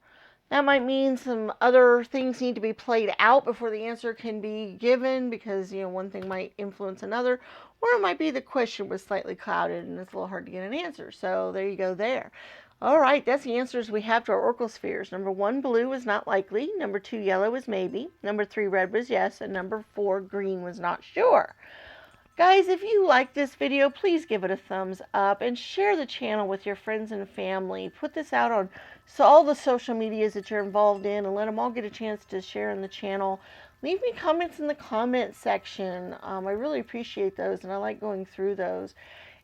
That might mean some other things need to be played out before the answer can be given, because, one thing might influence another, or it might be the question was slightly clouded and it's a little hard to get an answer. So there you go there. All right, that's the answers we have to our Oracle spheres. Number 1, blue, was not likely. Number 2, yellow, was maybe. Number 3, red, was yes. And number 4, green, was not sure. Guys, if you like this video, please give it a thumbs up and share the channel with your friends and family. Put this out on all the social medias that you're involved in, and let them all get a chance to share in the channel. Leave me comments in the comment section. I really appreciate those, and I like going through those.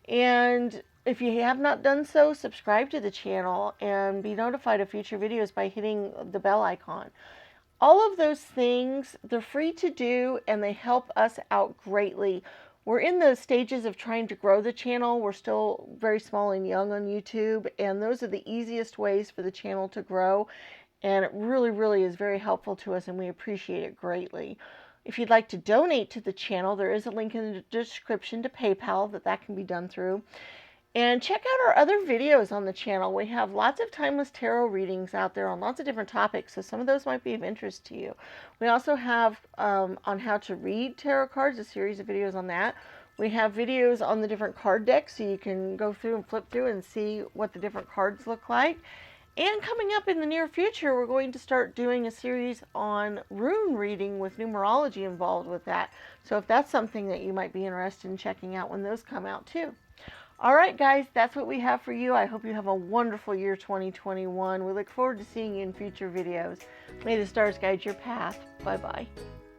And if you have not done so, subscribe to the channel and be notified of future videos by hitting the bell icon. All of those things, they're free to do, and they help us out greatly. We're in the stages of trying to grow the channel. We're still very small and young on YouTube, and those are the easiest ways for the channel to grow. And it really, really is very helpful to us, and we appreciate it greatly. If you'd like to donate to the channel, there is a link in the description to PayPal that can be done through. And check out our other videos on the channel. We have lots of timeless tarot readings out there on lots of different topics, so some of those might be of interest to you. We also have on how to read tarot cards, a series of videos on that. We have videos on the different card decks, so you can go through and flip through and see what the different cards look like. And coming up in the near future, we're going to start doing a series on rune reading with numerology involved with that. So if that's something that you might be interested in checking out when those come out too. All right, guys, that's what we have for you. I hope you have a wonderful year 2021. We look forward to seeing you in future videos. May the stars guide your path. Bye-bye.